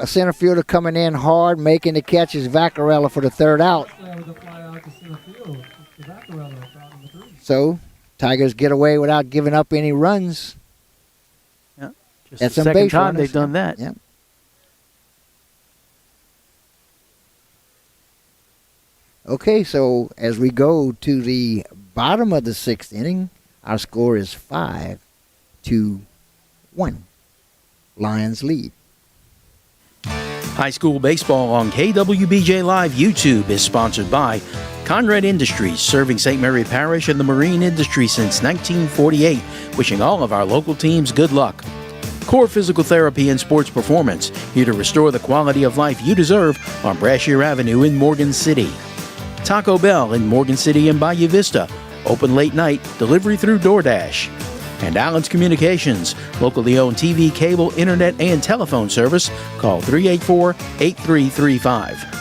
C: Center fielder coming in hard, making the catch is Vaccarella for the 3rd out.
B: With the fly out to center field. To Vaccarella, out number 3.
C: So, Tigers get away without giving up any runs.
A: Just
C: That's
A: the
C: some
A: second
C: base
A: time
C: runners.
A: they've done that.
C: Yep. Okay, so as we go to the bottom of the 6th inning, our score is 5-1. Lions lead.
E: High school baseball on KWBJ Live YouTube is sponsored by Conrad Industries, serving St. Mary Parish and the marine industry since 1948, wishing all of our local teams good luck. Core Physical Therapy and Sports Performance, here to restore the quality of life you deserve on Brashear Avenue in Morgan City. Taco Bell in Morgan City and Bayou Vista, open late night, delivery through DoorDash. And Allen's Communications, locally owned TV, cable, internet, and telephone service. Call 384-8335.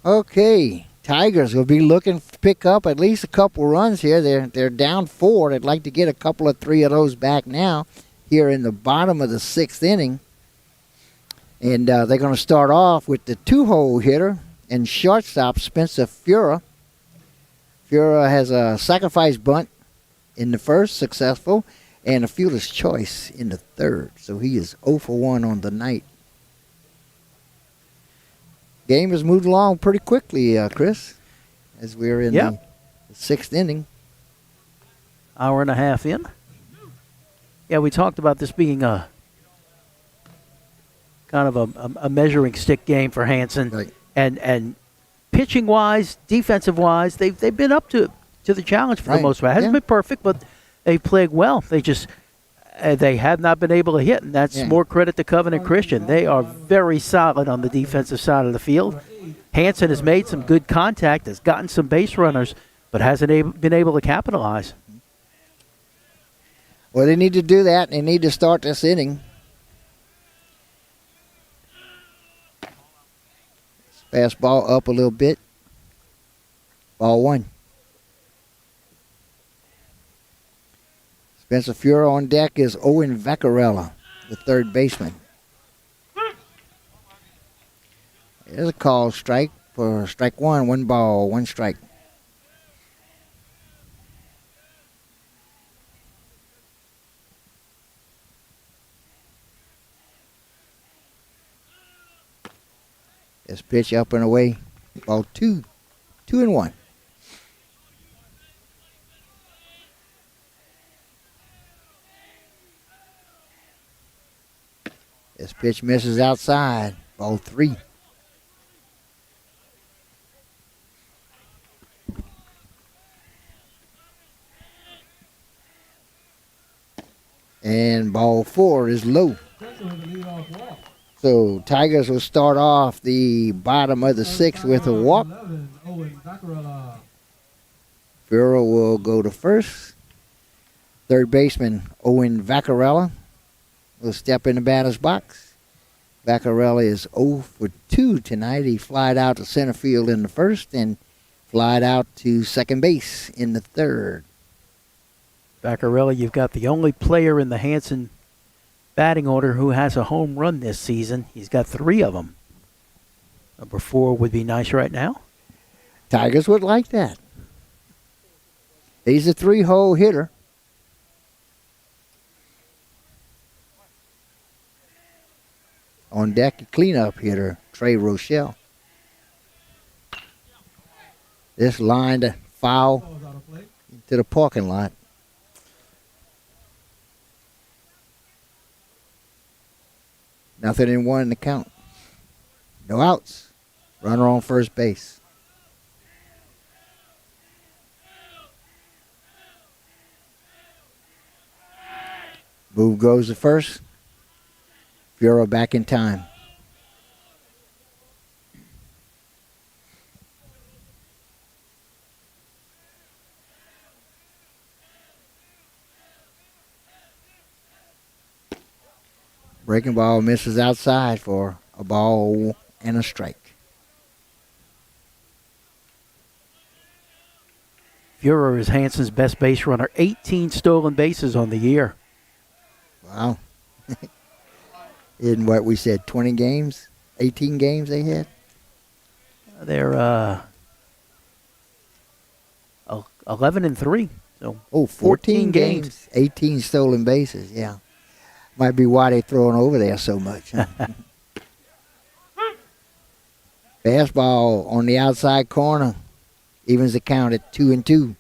C: Okay, Tigers will be looking to pick up at least a couple runs here. They're down 4. They'd like to get a couple of 3 of those back now here in the bottom of the 6th inning. And they're going to start off with the 2-hole hitter and shortstop Spencer Fura. Fura has a sacrifice bunt in the first, successful, and a fielder's choice in the third. So he is 0 for 1 on the night. Game has moved along pretty quickly, Chris, as we're in the 6th inning.
A: Hour and a half in. Yeah, we talked about this being a kind of a measuring stick game for Hanson.
C: Right.
A: And pitching-wise, defensive-wise, they've been up to the challenge for the most part. It hasn't been perfect, but they've played well. They just they have not been able to hit, and that's more credit to Covenant Christian. They are very solid on the defensive side of the field. Hanson has made some good contact, has gotten some base runners, but hasn't been able to capitalize.
C: Well, they need to do that, and they need to start this inning. Fastball up a little bit. Ball 1. Spencer Fura on deck is Owen Vaccarella, the third baseman. There's a call strike for strike 1. 1 ball, 1 strike. This pitch up and away. Ball 2. 2-1. This pitch misses outside. Ball 3. And ball 4 is low. So Tigers will start off the bottom of the 6th with a walk. Fura will go to first. Third baseman Owen Vaccarella will step in the batter's box. Vaccarella is 0 for 2 tonight. He flied out to center field in the first and flied out to second base in the third.
A: Vaccarella, you've got the only player in the Hanson batting order who has a home run this season. He's got 3 of them. Number 4 would be nice right now.
C: Tigers would like that. He's a 3-hole hitter. On deck, a cleanup hitter, Trey Rochelle. This line to foul into the parking lot. Nothing in 1 in the count. No outs. Runner on first base. Move goes to first. Fura back in time. Breaking ball misses outside for a ball and a strike.
A: Fura is Hanson's best base runner. 18 stolen bases on the year.
C: Wow. In what we said, 20 games? 18 games they had?
A: They're 11-3. So
C: 14 games. 18 stolen bases, yeah. Might be why they're throwing over there so much. Huh? Fastball on the outside corner. Evens the count at 2-2.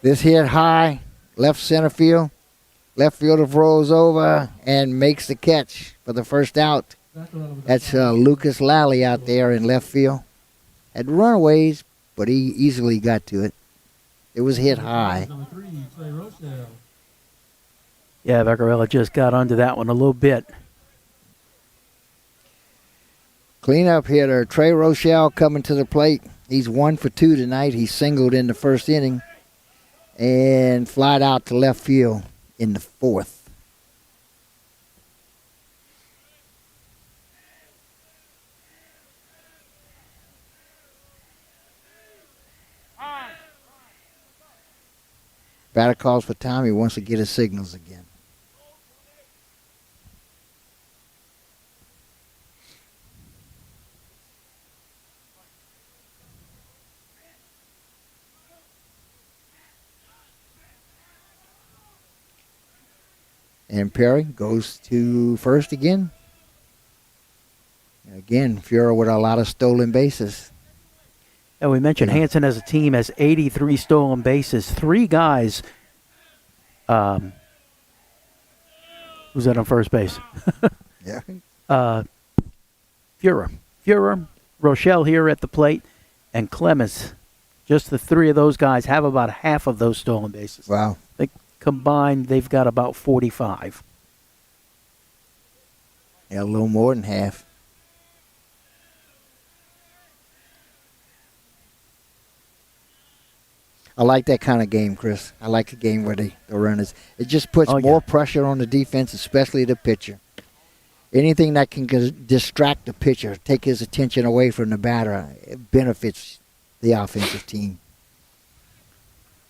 C: This hit high, left center field. Left fielder rolls over and makes the catch for the first out. That's Lucas Lally out there in left field. Had runaways, but he easily got to it. It was hit high.
B: Number 3, Trey Rochelle.
A: Yeah, Vaccarella just got under that one a little bit.
C: Cleanup hitter Trey Rochelle coming to the plate. He's 1 for 2 tonight. He singled in the first inning and flied out to left field in the fourth. Batter calls for time. He wants to get his signals again. And Perry goes to first again. Again, Fuhrer with a lot of stolen bases.
A: And we mentioned Hanson as a team has 83 stolen bases. 3 guys. Who's that on first base?
C: Yeah.
A: Fuhrer, Rochelle here at the plate, and Clemens. Just the 3 of those guys have about half of those stolen bases.
C: Wow.
A: They combined, they've got about 45.
C: Yeah, a little more than half. I like that kind of game, Chris. I like the game where the runners. It just puts more pressure on the defense, especially the pitcher. Anything that can distract the pitcher, take his attention away from the batter, it benefits the offensive team.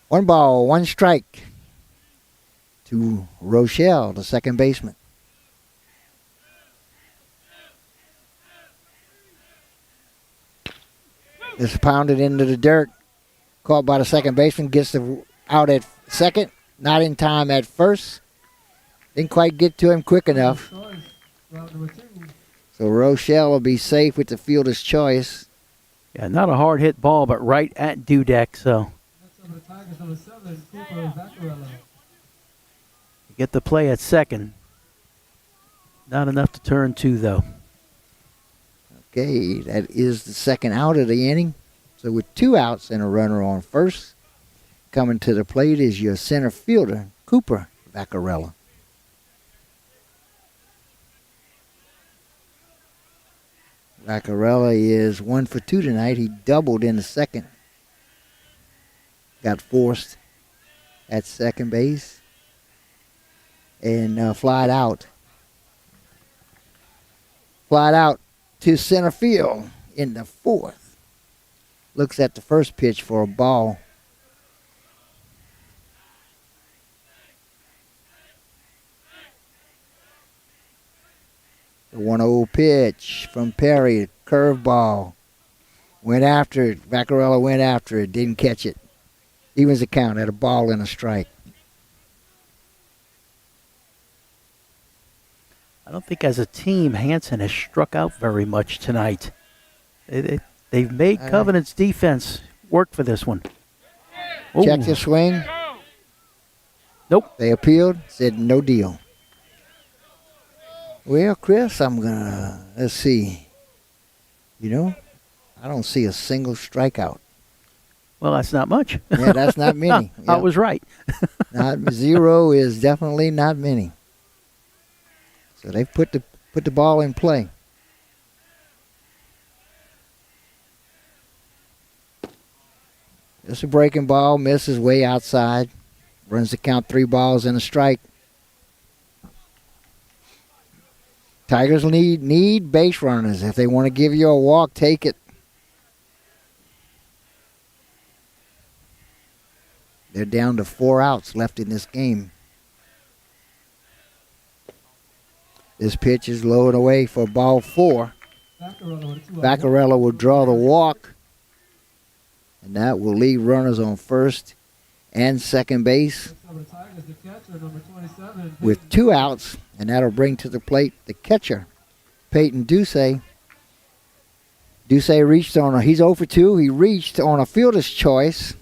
C: 1 ball, 1 strike to Rochelle, the second baseman. It's pounded into the dirt. Caught by the second baseman, gets out at second. Not in time at first. Didn't quite get to him quick enough. So Rochelle will be safe with the fielder's choice.
A: Yeah, not a hard hit ball, but right at Dudek. So get the play at second. Not enough to turn 2, though.
C: Okay, that is the second out of the inning. So with 2 outs and a runner on first, coming to the plate is your center fielder, Cooper Vaccarella. Vaccarella is 1 for 2 tonight. He doubled in the second. Got forced at second base and flied out. Flied out to center field in the fourth. Looks at the first pitch for a ball. The 1-0 pitch from Perry, curveball. Went after it. Vaccarella went after it, didn't catch it. Evens the count at a ball and a strike.
A: I don't think as a team Hanson has struck out very much tonight. They've made Covenant's defense work for this one.
C: Check the swing.
A: Nope.
C: They appealed, said no deal. Well, Chris, let's see. I don't see a single strikeout.
A: Well, that's not much.
C: Yeah, that's not many.
A: I was right.
C: Not 0 is definitely not many. So they've put the ball in play. It's a breaking ball, misses way outside. Runs the count 3 balls and a strike. Tigers need base runners. If they want to give you a walk, take it. They're down to 4 outs left in this game. This pitch is low and away for ball 4. Vaccarella will draw the walk. And that will leave runners on first and second base with 2 outs. And that'll bring to the plate the catcher, Peyton Ducey. Ducey reached he's 0 for 2. He reached on a fielder's choice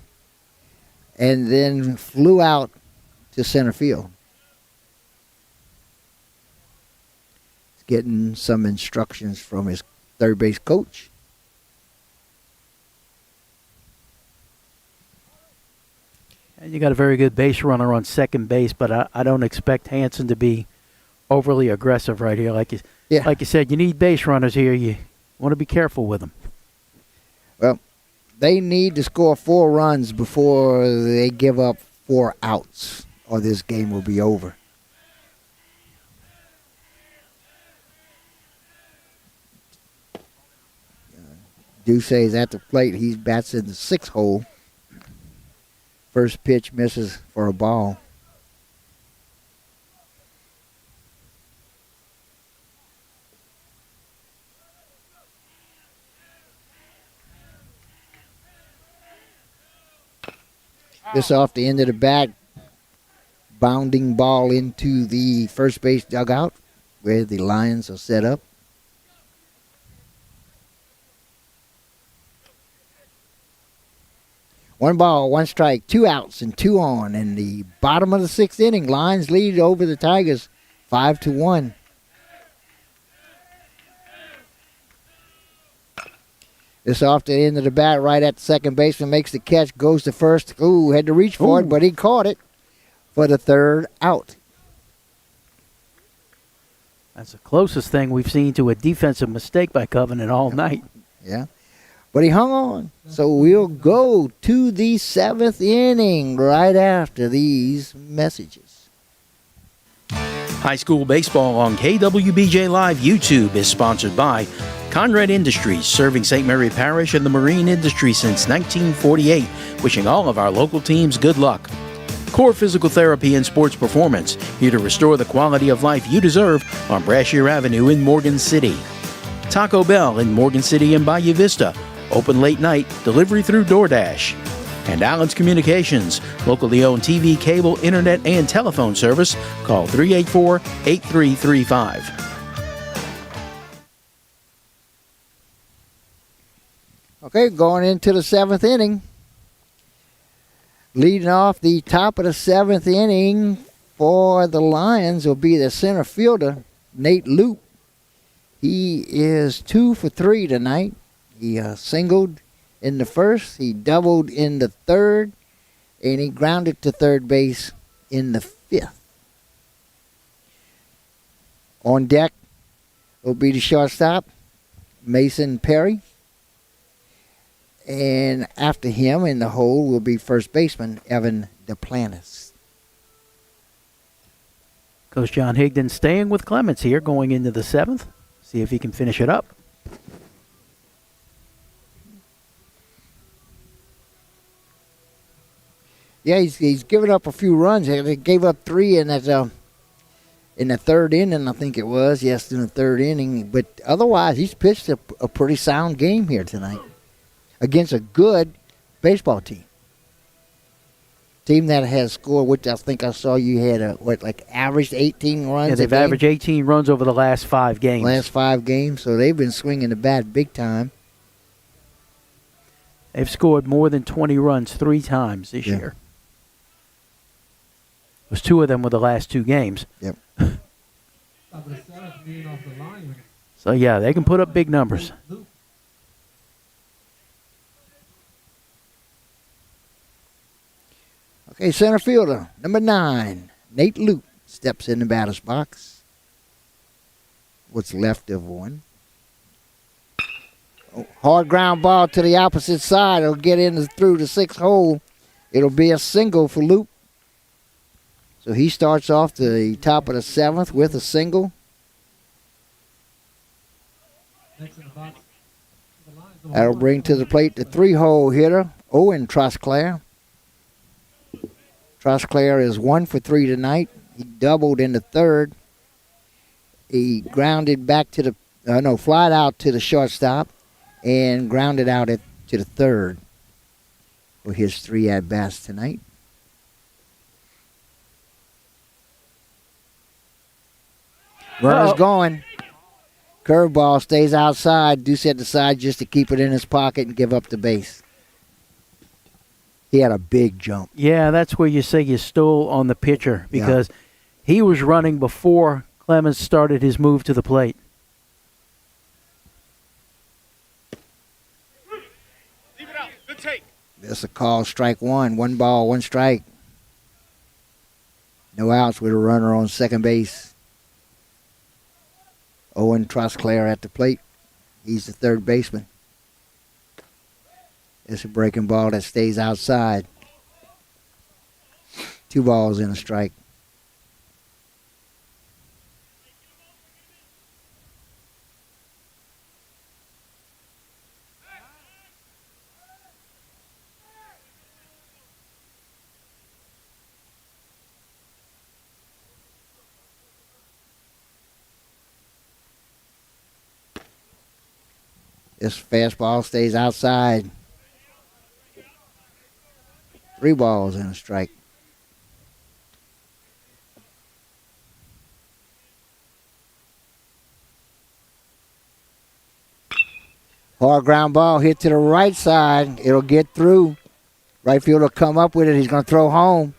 C: and then flew out to center field. He's getting some instructions from his third base coach.
A: And you got a very good base runner on second base, but I don't expect Hanson to be overly aggressive right here. Like you said, you need base runners here. You want to be careful with them.
C: Well, they need to score 4 runs before they give up 4 outs, or this game will be over. Duce is at the plate. He bats in the 6th hole. First pitch misses for a ball. This off the end of the bat. Bounding ball into the first base dugout where the Lions are set up. One ball, 1 strike, 2 outs, and 2 on. In the bottom of the 6th inning, Lions lead over the Tigers 5-1. This off the end of the bat, right at the second baseman, makes the catch, goes to first. Ooh, had to reach for it, but he caught it for the 3rd out.
A: That's the closest thing we've seen to a defensive mistake by Covenant all night.
C: Yeah. But he hung on. So we'll go to the 7th inning right after these messages.
E: High school baseball on KWBJ Live YouTube is sponsored by Conrad Industries, serving St. Mary Parish and the marine industry since 1948. Wishing all of our local teams good luck. Core Physical Therapy and Sports Performance, here to restore the quality of life you deserve on Brashear Avenue in Morgan City. Taco Bell in Morgan City and Bayou Vista, open late night, delivery through DoorDash. And Allen's Communications, locally owned TV, cable, internet, and telephone service. Call 384-8335.
C: Okay, going into the 7th inning. Leading off the top of the 7th inning for the Lions will be the center fielder, Nate Loop. He is 2 for 3 tonight. He singled in the 1st, he doubled in the 3rd, and he grounded to 3rd base in the 5th. On deck will be the shortstop, Mason Perry. And after him in the hole will be first baseman Evan Duplantis.
A: Coach John Higdon staying with Clements here going into the 7th. See if he can finish it up.
C: Yeah, he's given up a few runs. They gave up 3 in that in the 3rd inning, I think it was. Yes, in the 3rd inning. But otherwise, he's pitched a pretty sound game here tonight against a good baseball team. Team that has scored, which I think I saw you had averaged 18 runs.
A: Yeah, they've averaged 18 runs over the last 5 games.
C: Last 5 games, so they've been swinging the bat big time.
A: They've scored more than 20 runs 3 times this year. It was 2 of them with the last 2 games.
C: Yep.
B: Top of the 7th, leading off the Lions.
A: So, yeah, they can put up big numbers.
C: Okay, center fielder, number 9, Nate Luke, steps in the batter's box. What's left of one. Oh, hard ground ball to the opposite side. It'll get in through the 6th hole. It'll be a single for Luke. So he starts off the top of the 7th with a single.
B: Next in the box.
C: That'll bring to the plate the 3-hole hitter, Owen Trosclair. Trosclair is 1 for 3 tonight. He doubled in the 3rd. He grounded back to the, flied out to the shortstop and grounded out to the 3rd for his 3 at-bats tonight. Runner's going. Curveball stays outside. Doucette decides just to keep it in his pocket and give up the base. He had a big jump.
A: Yeah, that's where you say you stole on the pitcher because he was running before Clemens started his move to the plate.
D: Leave it out. Good take.
C: That's a call, strike one. 1 ball, 1 strike. No outs with a runner on second base. Owen Trosclair at the plate. He's the third baseman. It's a breaking ball that stays outside. 2 balls and a strike. This fastball stays outside. 3 balls and a strike. Hard ground ball hit to the right side. It'll get through. Right fielder will come up with it. He's going to throw home.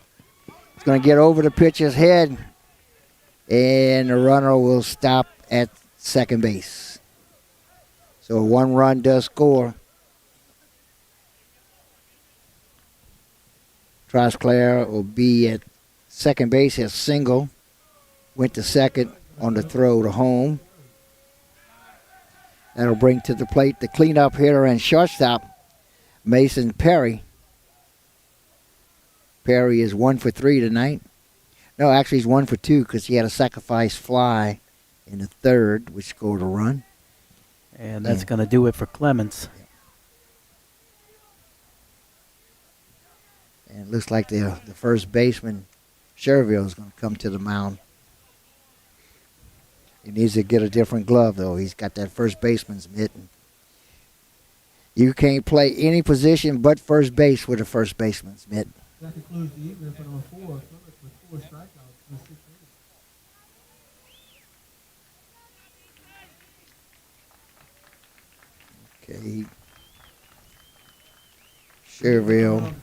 C: It's going to get over the pitcher's head. And the runner will stop at second base. So 1 run does score. Trosclair will be at second base. His single went to second on the throw to home. That'll bring to the plate the cleanup hitter and shortstop, Mason Perry. Perry is 1 for 3 tonight. No, actually he's 1 for 2 because he had a sacrifice fly in the third, which scored a run.
A: And that's going to do it for Clemens.
C: And it looks like the first baseman, Sherville, is going to come to the mound. He needs to get a different glove, though. He's got that first baseman's mitten. You can't play any position but first base with a first baseman's mitten.
B: That concludes the evening for number 4. Clemens with 4 strikeouts in 6 innings.
C: Okay. Sherville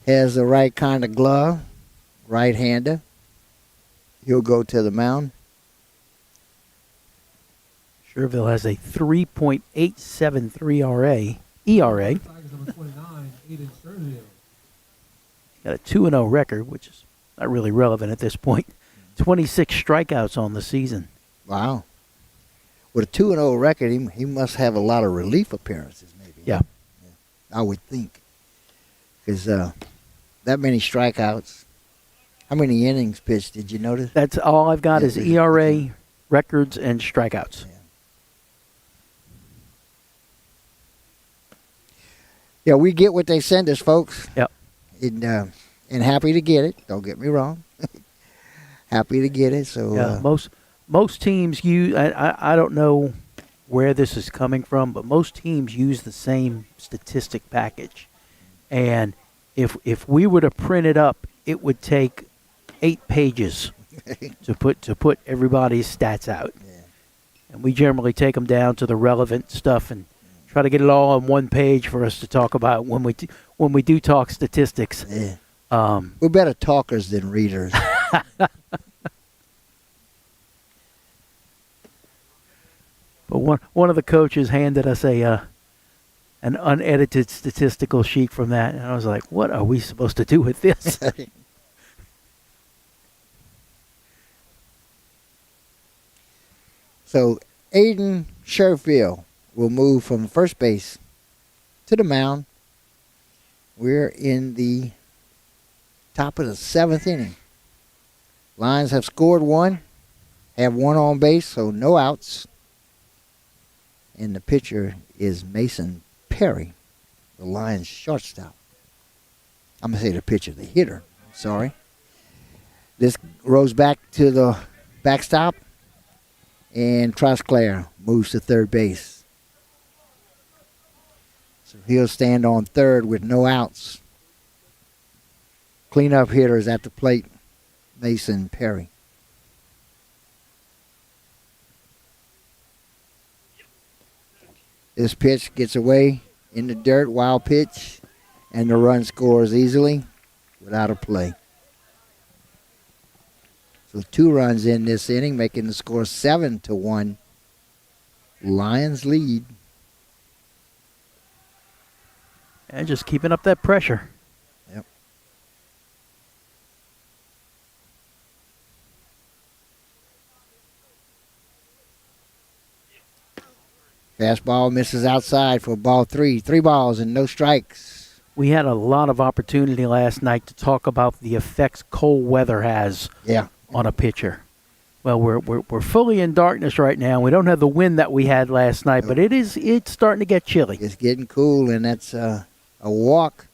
C: has the right kind of glove, right-hander. He'll go to the mound.
A: Sherville has a 3.873 ERA.
B: Tigers number 29, Aiden Sherville.
A: Got a 2-0 record, which is not really relevant at this point. 26 strikeouts on the season.
C: Wow. With a 2-0 record, he must have a lot of relief appearances, maybe.
A: Yeah.
C: I would think. Because that many strikeouts. How many innings pitched, did you notice?
A: That's all I've got is ERA, records, and strikeouts.
C: Yeah, we get what they send us, folks.
A: Yep.
C: And happy to get it. Don't get me wrong. Happy to get it. So
A: yeah, most teams use. I don't know where this is coming from, but most teams use the same statistic package. And if we were to print it up, it would take 8 pages to put everybody's stats out.
C: Yeah.
A: And we generally take them down to the relevant stuff and try to get it all on one page for us to talk about when we do talk statistics.
C: Yeah. We're better talkers than readers.
A: But one of the coaches handed us an unedited statistical sheet from that, and I was like, "What are we supposed to do with this?"
C: So Aiden Sherfield will move from first base to the mound. We're in the top of the 7th inning. Lions have scored 1, have 1 on base, so no outs. And the pitcher is Mason Perry, the Lions shortstop. I'm going to say the pitcher, the hitter. Sorry. This rolls back to the backstop, and Trosclair moves to third base. So he'll stand on third with no outs. Cleanup hitter is at the plate, Mason Perry. This pitch gets away in the dirt, wild pitch, and the run scores easily without a play. So 2 runs in this inning, making the score 7-1. Lions lead.
A: And just keeping up that pressure.
C: Yep. Fastball misses outside for ball 3. 3 balls and no strikes.
A: We had a lot of opportunity last night to talk about the effects cold weather has
C: Yeah.
A: on a pitcher. Well, we're fully in darkness right now. We don't have the wind that we had last night, but it's starting to get chilly.
C: It's getting cool, and that's a walk.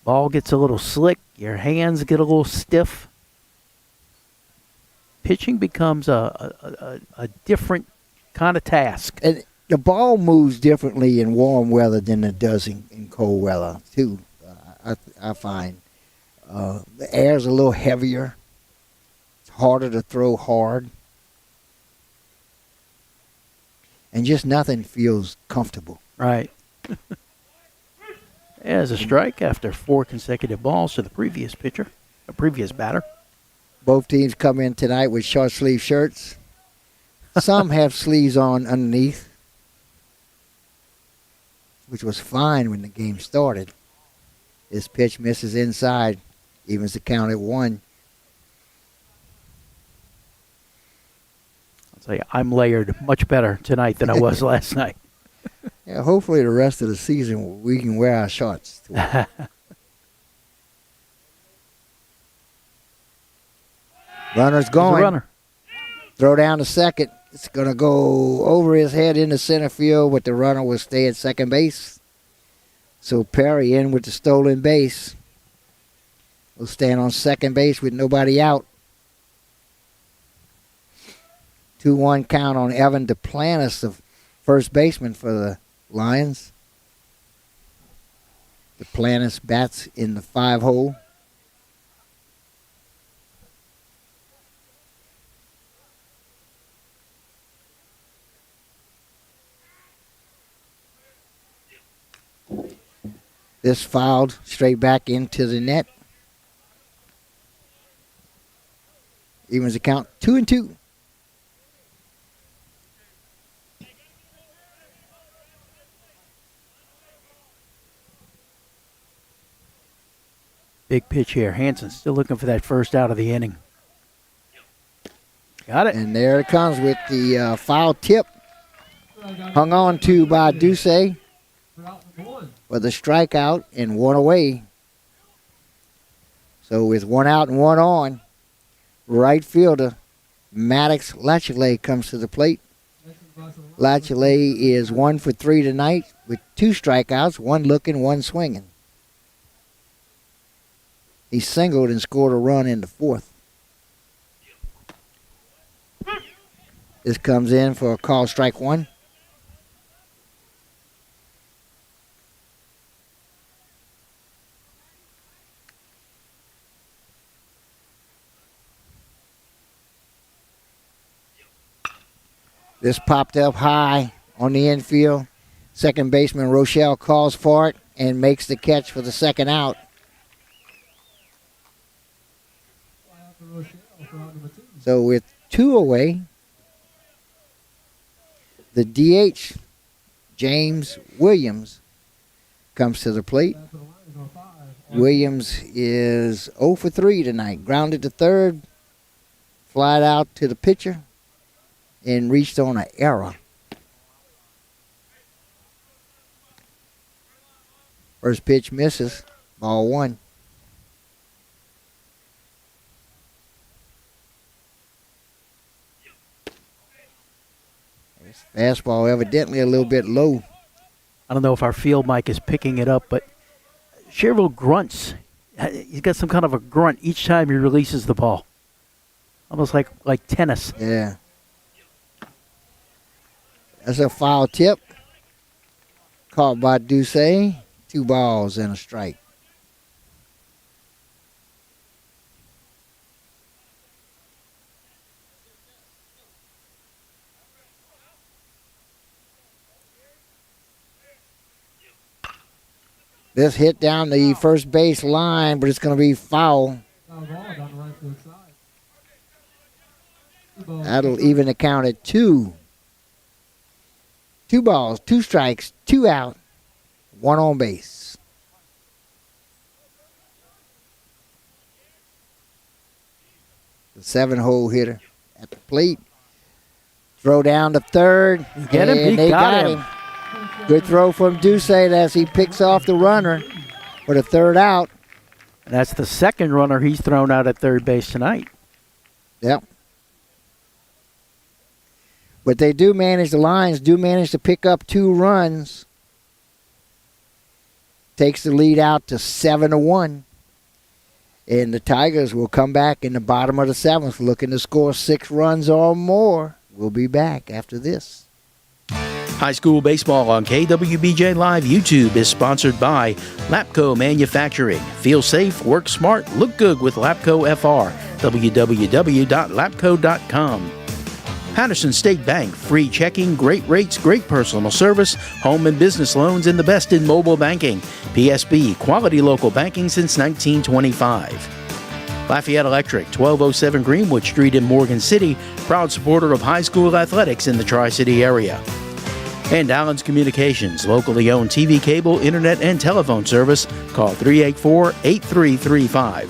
A: Ball gets a little slick. Your hands get a little stiff. Pitching becomes a different kind of task.
C: And the ball moves differently in warm weather than it does in cold weather, too, I find. The air's a little heavier. It's harder to throw hard. And just nothing feels comfortable.
A: Right. There's a strike after 4 consecutive balls to the previous pitcher, a previous batter.
C: Both teams come in tonight with short sleeve shirts. Some have sleeves on underneath, which was fine when the game started. This pitch misses inside, evens the count at 1.
A: I'll tell you, I'm layered much better tonight than I was last night.
C: Yeah, hopefully the rest of the season we can wear our shorts. Runner's going.
A: There's a runner.
C: Throw down to second. It's going to go over his head into center field, but the runner will stay at second base. So Perry in with the stolen base. Will stand on second base with nobody out. 2-1 count on Evan Duplantis, the first baseman for the Lions. Duplantis bats in the 5 hole. This fouled straight back into the net. Evens the count 2-2.
A: Big pitch here. Hanson still looking for that first out of the inning. Got it.
C: And there it comes with the foul tip. Hung on to by Duce for the strikeout and 1 away. So with 1 out and 1 on, right fielder Maddox Lachele comes to the plate. Lachele is 1 for 3 tonight with 2 strikeouts, 1 looking, 1 swinging. He singled and scored a run in the 4th. This comes in for a call strike 1. This popped up high on the infield. Second baseman Rochelle calls for it and makes the catch for the second out. So with 2 away, the DH, James Williams, comes to the plate. Williams is 0 for 3 tonight. Grounded to third, flied out to the pitcher, and reached on an error. First pitch misses, ball 1. This fastball evidently a little bit low.
A: I don't know if our field mic is picking it up, but Cherville grunts. He's got some kind of a grunt each time he releases the ball. Almost like tennis.
C: Yeah. That's a foul tip. Caught by Duce. 2 balls and a strike. This hit down the first base line, but it's going to be foul. That'll even the count at 2. 2 balls, 2 strikes, 2 out. One on base. The 7-hole hitter at the plate. Throw down to third.
A: Get him?
C: And
A: He
C: they
A: got him.
C: Good throw from Duce as he picks off the runner for the third out.
A: And that's the second runner he's thrown out at third base tonight.
C: Yep. But they do manage, the Lions do manage to pick up 2 runs. Takes the lead out to 7-1. And the Tigers will come back in the bottom of the 7th looking to score 6 runs or more. We'll be back after this.
E: High school baseball on KWBJ Live YouTube is sponsored by Lapco Manufacturing. Feel safe, work smart, look good with Lapco FR. www.lapco.com. Patterson State Bank, free checking, great rates, great personal service, home and business loans, and the best in mobile banking. PSB, quality local banking since 1925. Lafayette Electric, 1207 Greenwood Street in Morgan City, proud supporter of high school athletics in the Tri-City area. And Allen's Communications, locally owned TV, cable, internet, and telephone service. Call 384-8335.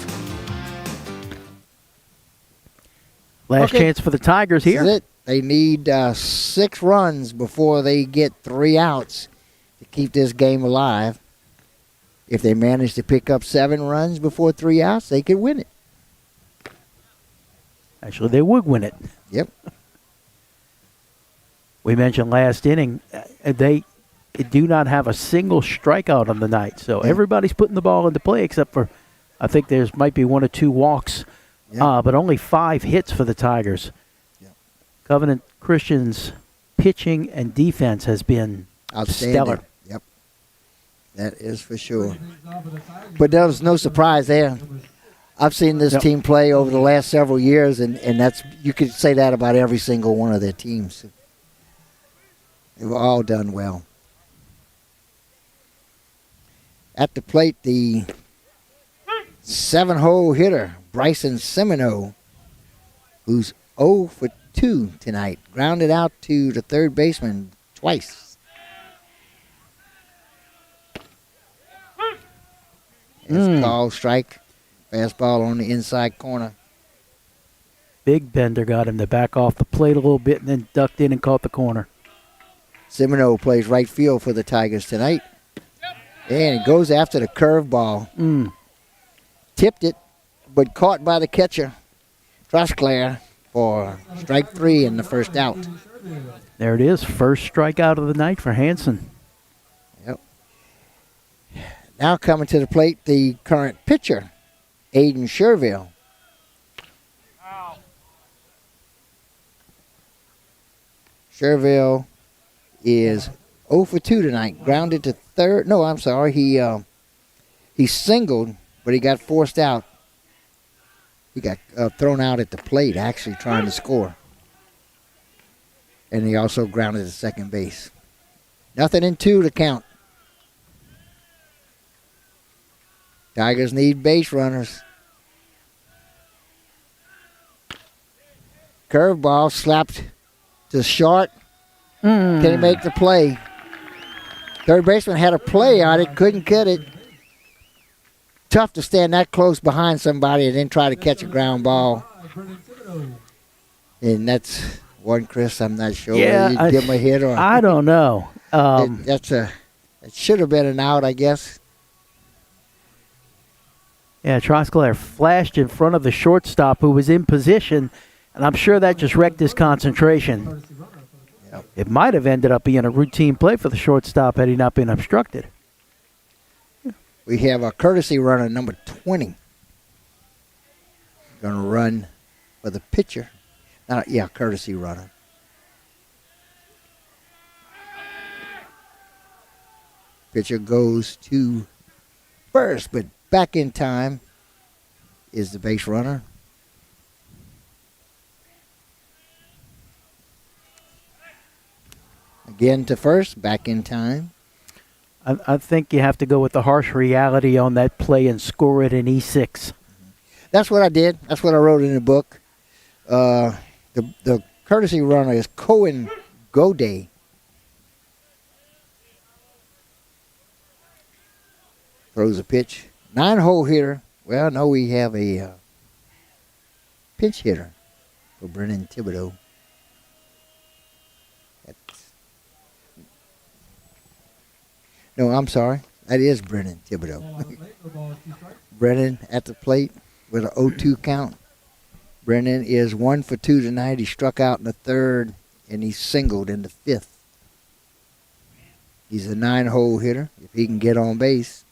A: Last chance for the Tigers here.
C: That's it. They need 6 runs before they get 3 outs to keep this game alive. If they manage to pick up 7 runs before 3 outs, they could win it.
A: Actually, they would win it.
C: Yep.
A: We mentioned last inning, they do not have a single strikeout on the night. So everybody's putting the ball into play except for, I think there's might be 1 or 2 walks, but only 5 hits for the Tigers.
C: Yep.
A: Covenant Christian's pitching and defense has been stellar.
C: Yep. That is for sure. But there was no surprise there. I've seen this team play over the last several years, and that's, you could say that about every single one of their teams. They've all done well. At the plate, the 7-hole hitter, Bryson Semino, who's 0 for 2 tonight. Grounded out to the third baseman twice. It's called strike. Fastball on the inside corner.
A: Big Bender got him to back off the plate a little bit and then ducked in and caught the corner.
C: Semino plays right field for the Tigers tonight. And he goes after the curveball. Tipped it, but caught by the catcher, Trosclair, for strike 3 in the first out.
A: There it is. First strikeout of the night for Hanson.
C: Yep. Now coming to the plate, the current pitcher, Aiden Sherville. Sherville is 0 for 2 tonight. Grounded to third. No, I'm sorry. He singled, but he got forced out. He got thrown out at the plate, actually trying to score. And he also grounded to second base. Nothing in 2 to count. Tigers need base runners. Curveball slapped to short. Can he make the play? Third baseman had a play on it, couldn't get it. Tough to stand that close behind somebody and then try to catch a ground ball. And that's one, Chris, I'm not sure whether you give him a hit or...
A: I don't know.
C: It should have been an out, I guess.
A: Yeah, Trosclair flashed in front of the shortstop who was in position, and I'm sure that just wrecked his concentration.
C: Yep.
A: It might have ended up being a routine play for the shortstop had he not been obstructed.
C: We have a courtesy runner, number 20. Going to run for the pitcher. Courtesy runner. Pitcher goes to first, but back in time is the base runner. Again to first, back in time.
A: I think you have to go with the harsh reality on that play and score it in E6.
C: That's what I did. That's what I wrote in the book. The courtesy runner is Cohen Goday. Throws a pitch. 9-hole hitter. Well, no, we have a pinch hitter for Brennan Thibodeau. No, I'm sorry. That is Brennan Thibodeau.
B: Ball on the plate, no balls, 2 strikes.
C: Brennan at the plate with an 0-2 count. Brennan is 1 for 2 tonight. He struck out in the 3rd, and he singled in the 5th. He's a 9-hole hitter. If he can get on base.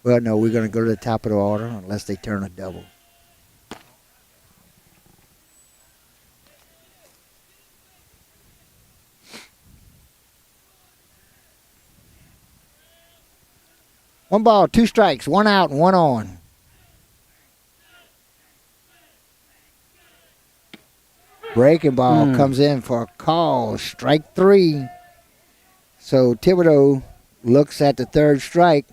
C: Well, no, we're going to go to the top of the order unless they turn a double. One ball, 2 strikes, 1 out, and 1 on. Breaking ball comes in for a call, strike 3. So Thibodeau looks at the 3rd strike.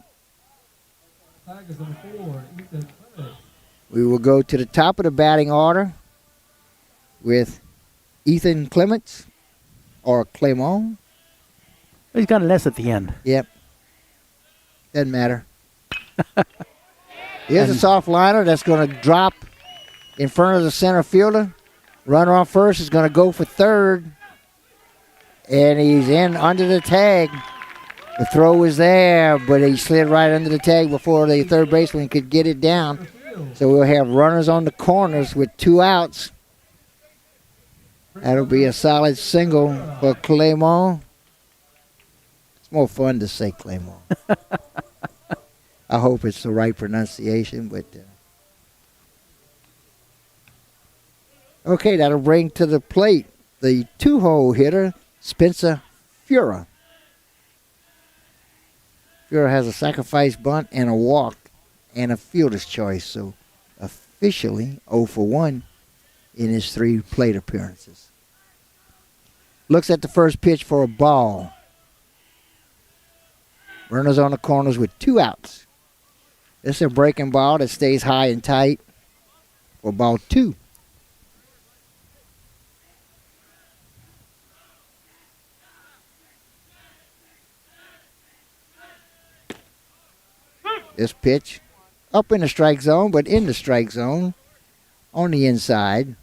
B: Tigers number 4, Ethan Clements.
C: We will go to the top of the batting order with Ethan Clements or Clement.
A: He's got an S at the end.
C: Yep. Doesn't matter. Here's a soft liner that's going to drop in front of the center fielder. Runner on first is going to go for 3rd. And he's in under the tag. The throw is there, but he slid right under the tag before the 3rd baseman could get it down. So we'll have runners on the corners with 2 outs. That'll be a solid single for Clement. It's more fun to say Clement. I hope it's the right pronunciation, but okay, that'll bring to the plate the 2-hole hitter, Spencer Fura. Fura has a sacrifice bunt and a walk and a fielder's choice, so officially 0 for 1 in his 3 plate appearances. Looks at the first pitch for a ball. Runners on the corners with 2 outs. This is a breaking ball that stays high and tight for ball 2. This pitch up in the strike zone, but in the strike zone on the inside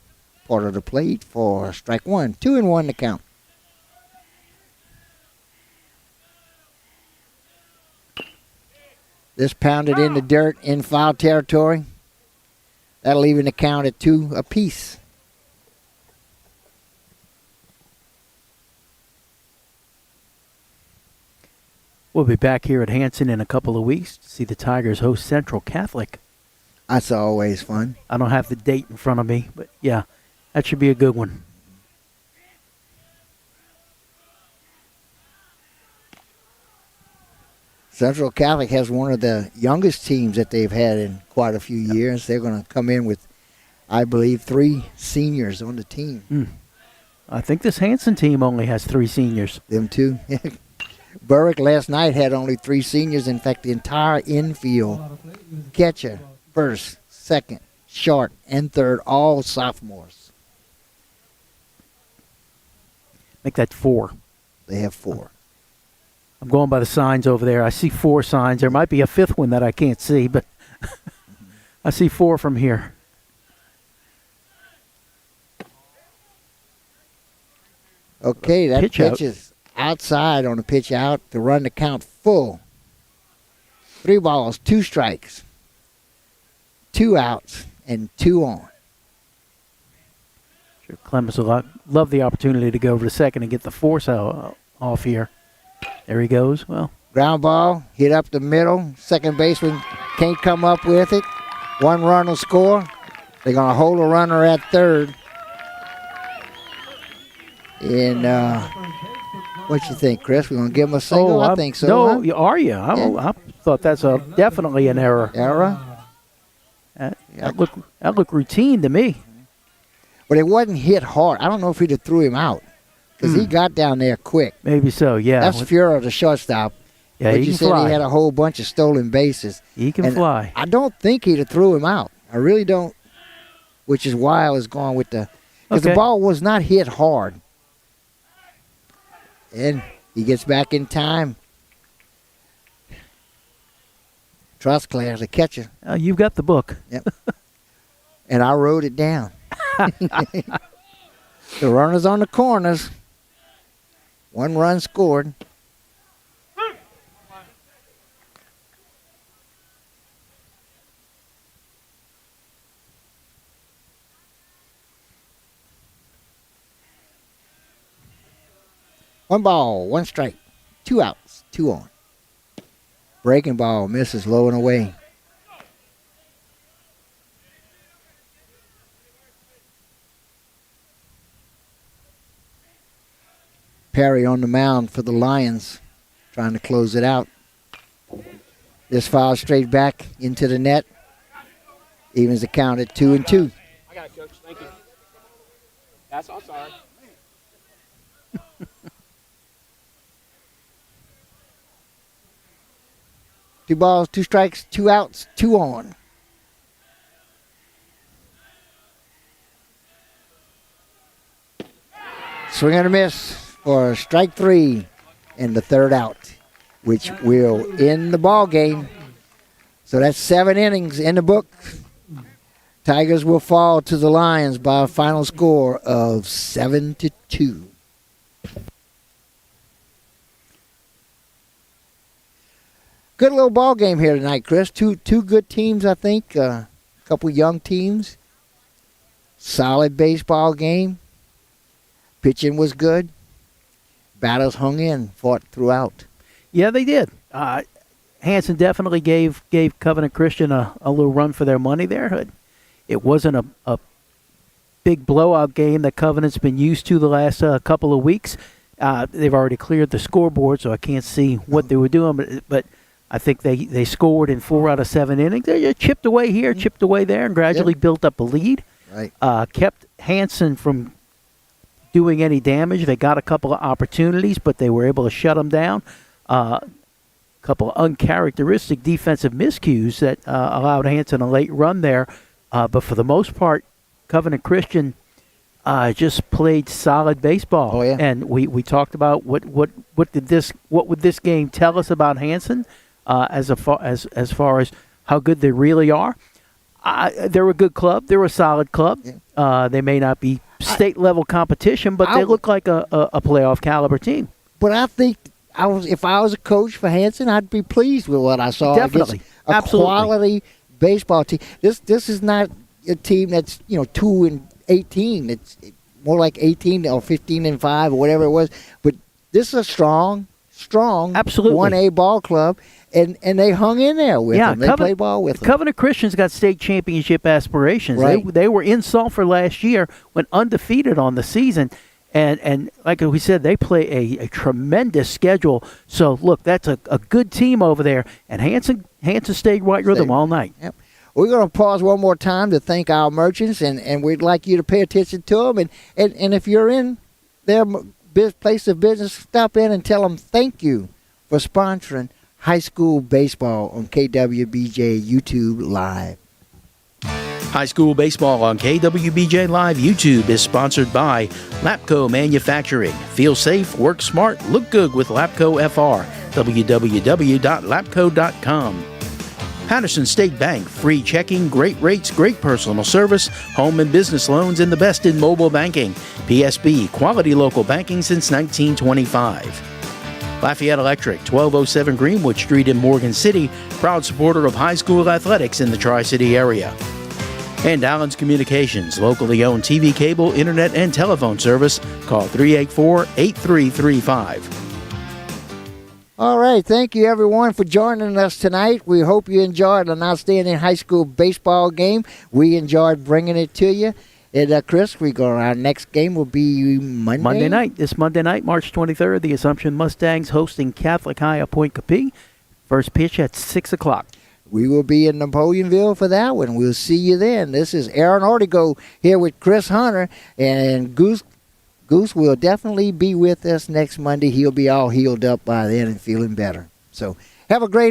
C: part of the plate for strike 1. 2-1 to count. This pounded in the dirt in foul territory. That'll even the count at 2 apiece.
A: We'll be back here at Hanson in a couple of weeks to see the Tigers host Central Catholic.
C: That's always fun.
A: I don't have the date in front of me, but yeah, that should be a good one.
C: Central Catholic has one of the youngest teams that they've had in quite a few years. They're going to come in with, I believe, 3 seniors on the team.
A: I think this Hanson team only has 3 seniors.
C: Them too. Burrick last night had only 3 seniors. In fact, the entire infield, catcher, first, second, short, and third, all sophomores.
A: Make that 4.
C: They have 4.
A: I'm going by the signs over there. I see 4 signs. There might be a 5th one that I can't see, but I see 4 from here.
C: Okay, that
A: Pitch out.
C: pitch is outside on the pitch out to run the count full. 3 balls, 2 strikes, 2 outs, and 2 on.
A: Sure, Clemens will love the opportunity to go over to second and get the force off here. There he goes. Well,
C: Ground ball, hit up the middle. Second baseman can't come up with it. 1 run will score. They're going to hold a runner at third. And what you think, Chris? We're going to give him a single? I think so.
A: No,
C: huh?
A: are you? I thought that's definitely an error.
C: Error?
A: That looked routine to me.
C: But it wasn't hit hard. I don't know if he'd have threw him out because he got down there quick.
A: Maybe so, yeah.
C: That's Fura, the shortstop.
A: Yeah,
C: but
A: he
C: you
A: can
C: said
A: fly.
C: he had a whole bunch of stolen bases.
A: He can
C: And
A: fly.
C: I don't think he'd have threw him out. I really don't, which is why I was going with the – because the ball was not hit hard. And he gets back in time. Trust Claire, the catcher.
A: You've got the book.
C: Yep. And I wrote it down. The runners on the corners. 1 run scored. One ball, 1 strike. 2 outs, 2 on. Breaking ball misses low and away. Perry on the mound for the Lions, trying to close it out. This foul straight back into the net. Evens the count at 2-2.
D: I got it, Coach. Thank you. That's all. Sorry.
C: 2 balls, 2 strikes, 2 outs, 2 on. Swing and a miss for strike 3 and the 3rd out, which will end the ball game. So that's 7 innings in the book. Tigers will fall to the Lions by a final score of 7-2. Good little ball game here tonight, Chris. Two good teams, I think. A couple young teams. Solid baseball game. Pitching was good. Batters hung in, fought throughout.
A: Yeah, they did. Hanson definitely gave Covenant Christian a little run for their money there. It wasn't a big blowout game that Covenant's been used to the last couple of weeks. They've already cleared the scoreboard, so I can't see what they were doing. But I think they scored in 4 out of 7 innings. They chipped away here, chipped away there, and gradually built up a lead.
C: Right.
A: Kept Hanson from doing any damage. They got a couple of opportunities, but they were able to shut them down. Couple of uncharacteristic defensive miscues that allowed Hanson a late run there. But for the most part, Covenant Christian just played solid baseball.
C: Oh, yeah.
A: And we talked about what would this game tell us about Hanson as far as how good they really are. They're a good club. They're a solid club. Yeah. They may not be state level competition, but they look like a playoff caliber team.
C: But I think if I was a coach for Hanson, I'd be pleased with what I saw.
A: Definitely,
C: Absolutely. Quality baseball team. This is not a team that's 2-18. It's more like 18 or 15-5 or whatever it was. But this is a strong,
A: absolutely
C: 1A ball club, and they hung in there with them. They played ball with them.
A: Covenant Christian's got state championship aspirations.
C: Right.
A: They were in Sulphur last year, went undefeated on the season. And like we said, they play a tremendous schedule. So, look, that's a good team over there. And Hanson stayed right with them all night.
C: Yep. We're going to pause one more time to thank our merchants, and we'd like you to pay attention to them. And if you're in their place of business, stop in and tell them thank you for sponsoring high school baseball on KWBJ YouTube Live.
E: High school baseball on KWBJ Live YouTube is sponsored by Lapco Manufacturing. Feel safe, work smart, look good with Lapco FR. www.lapco.com. Patterson State Bank, free checking, great rates, great personal service, home and business loans, and the best in mobile banking. PSB, quality local banking since 1925. Lafayette Electric, 1207 Greenwood Street in Morgan City, proud supporter of high school athletics in the Tri-City area. And Allen's Communications, locally owned TV, cable, internet, and telephone service. Call 384-8335.
C: All right, thank you everyone for joining us tonight. We hope you enjoyed an outstanding high school baseball game. We enjoyed bringing it to you. And Chris, our next game will be Monday
A: night. This Monday night, March 23rd, the Assumption Mustangs hosting Catholic High of Point Capee. First pitch at 6 o'clock.
C: We will be in Napoleonville for that one. We'll see you then. This is Aaron Ortigo here with Chris Hunter, and Goose will definitely be with us next Monday. He'll be all healed up by then and feeling better. So have a great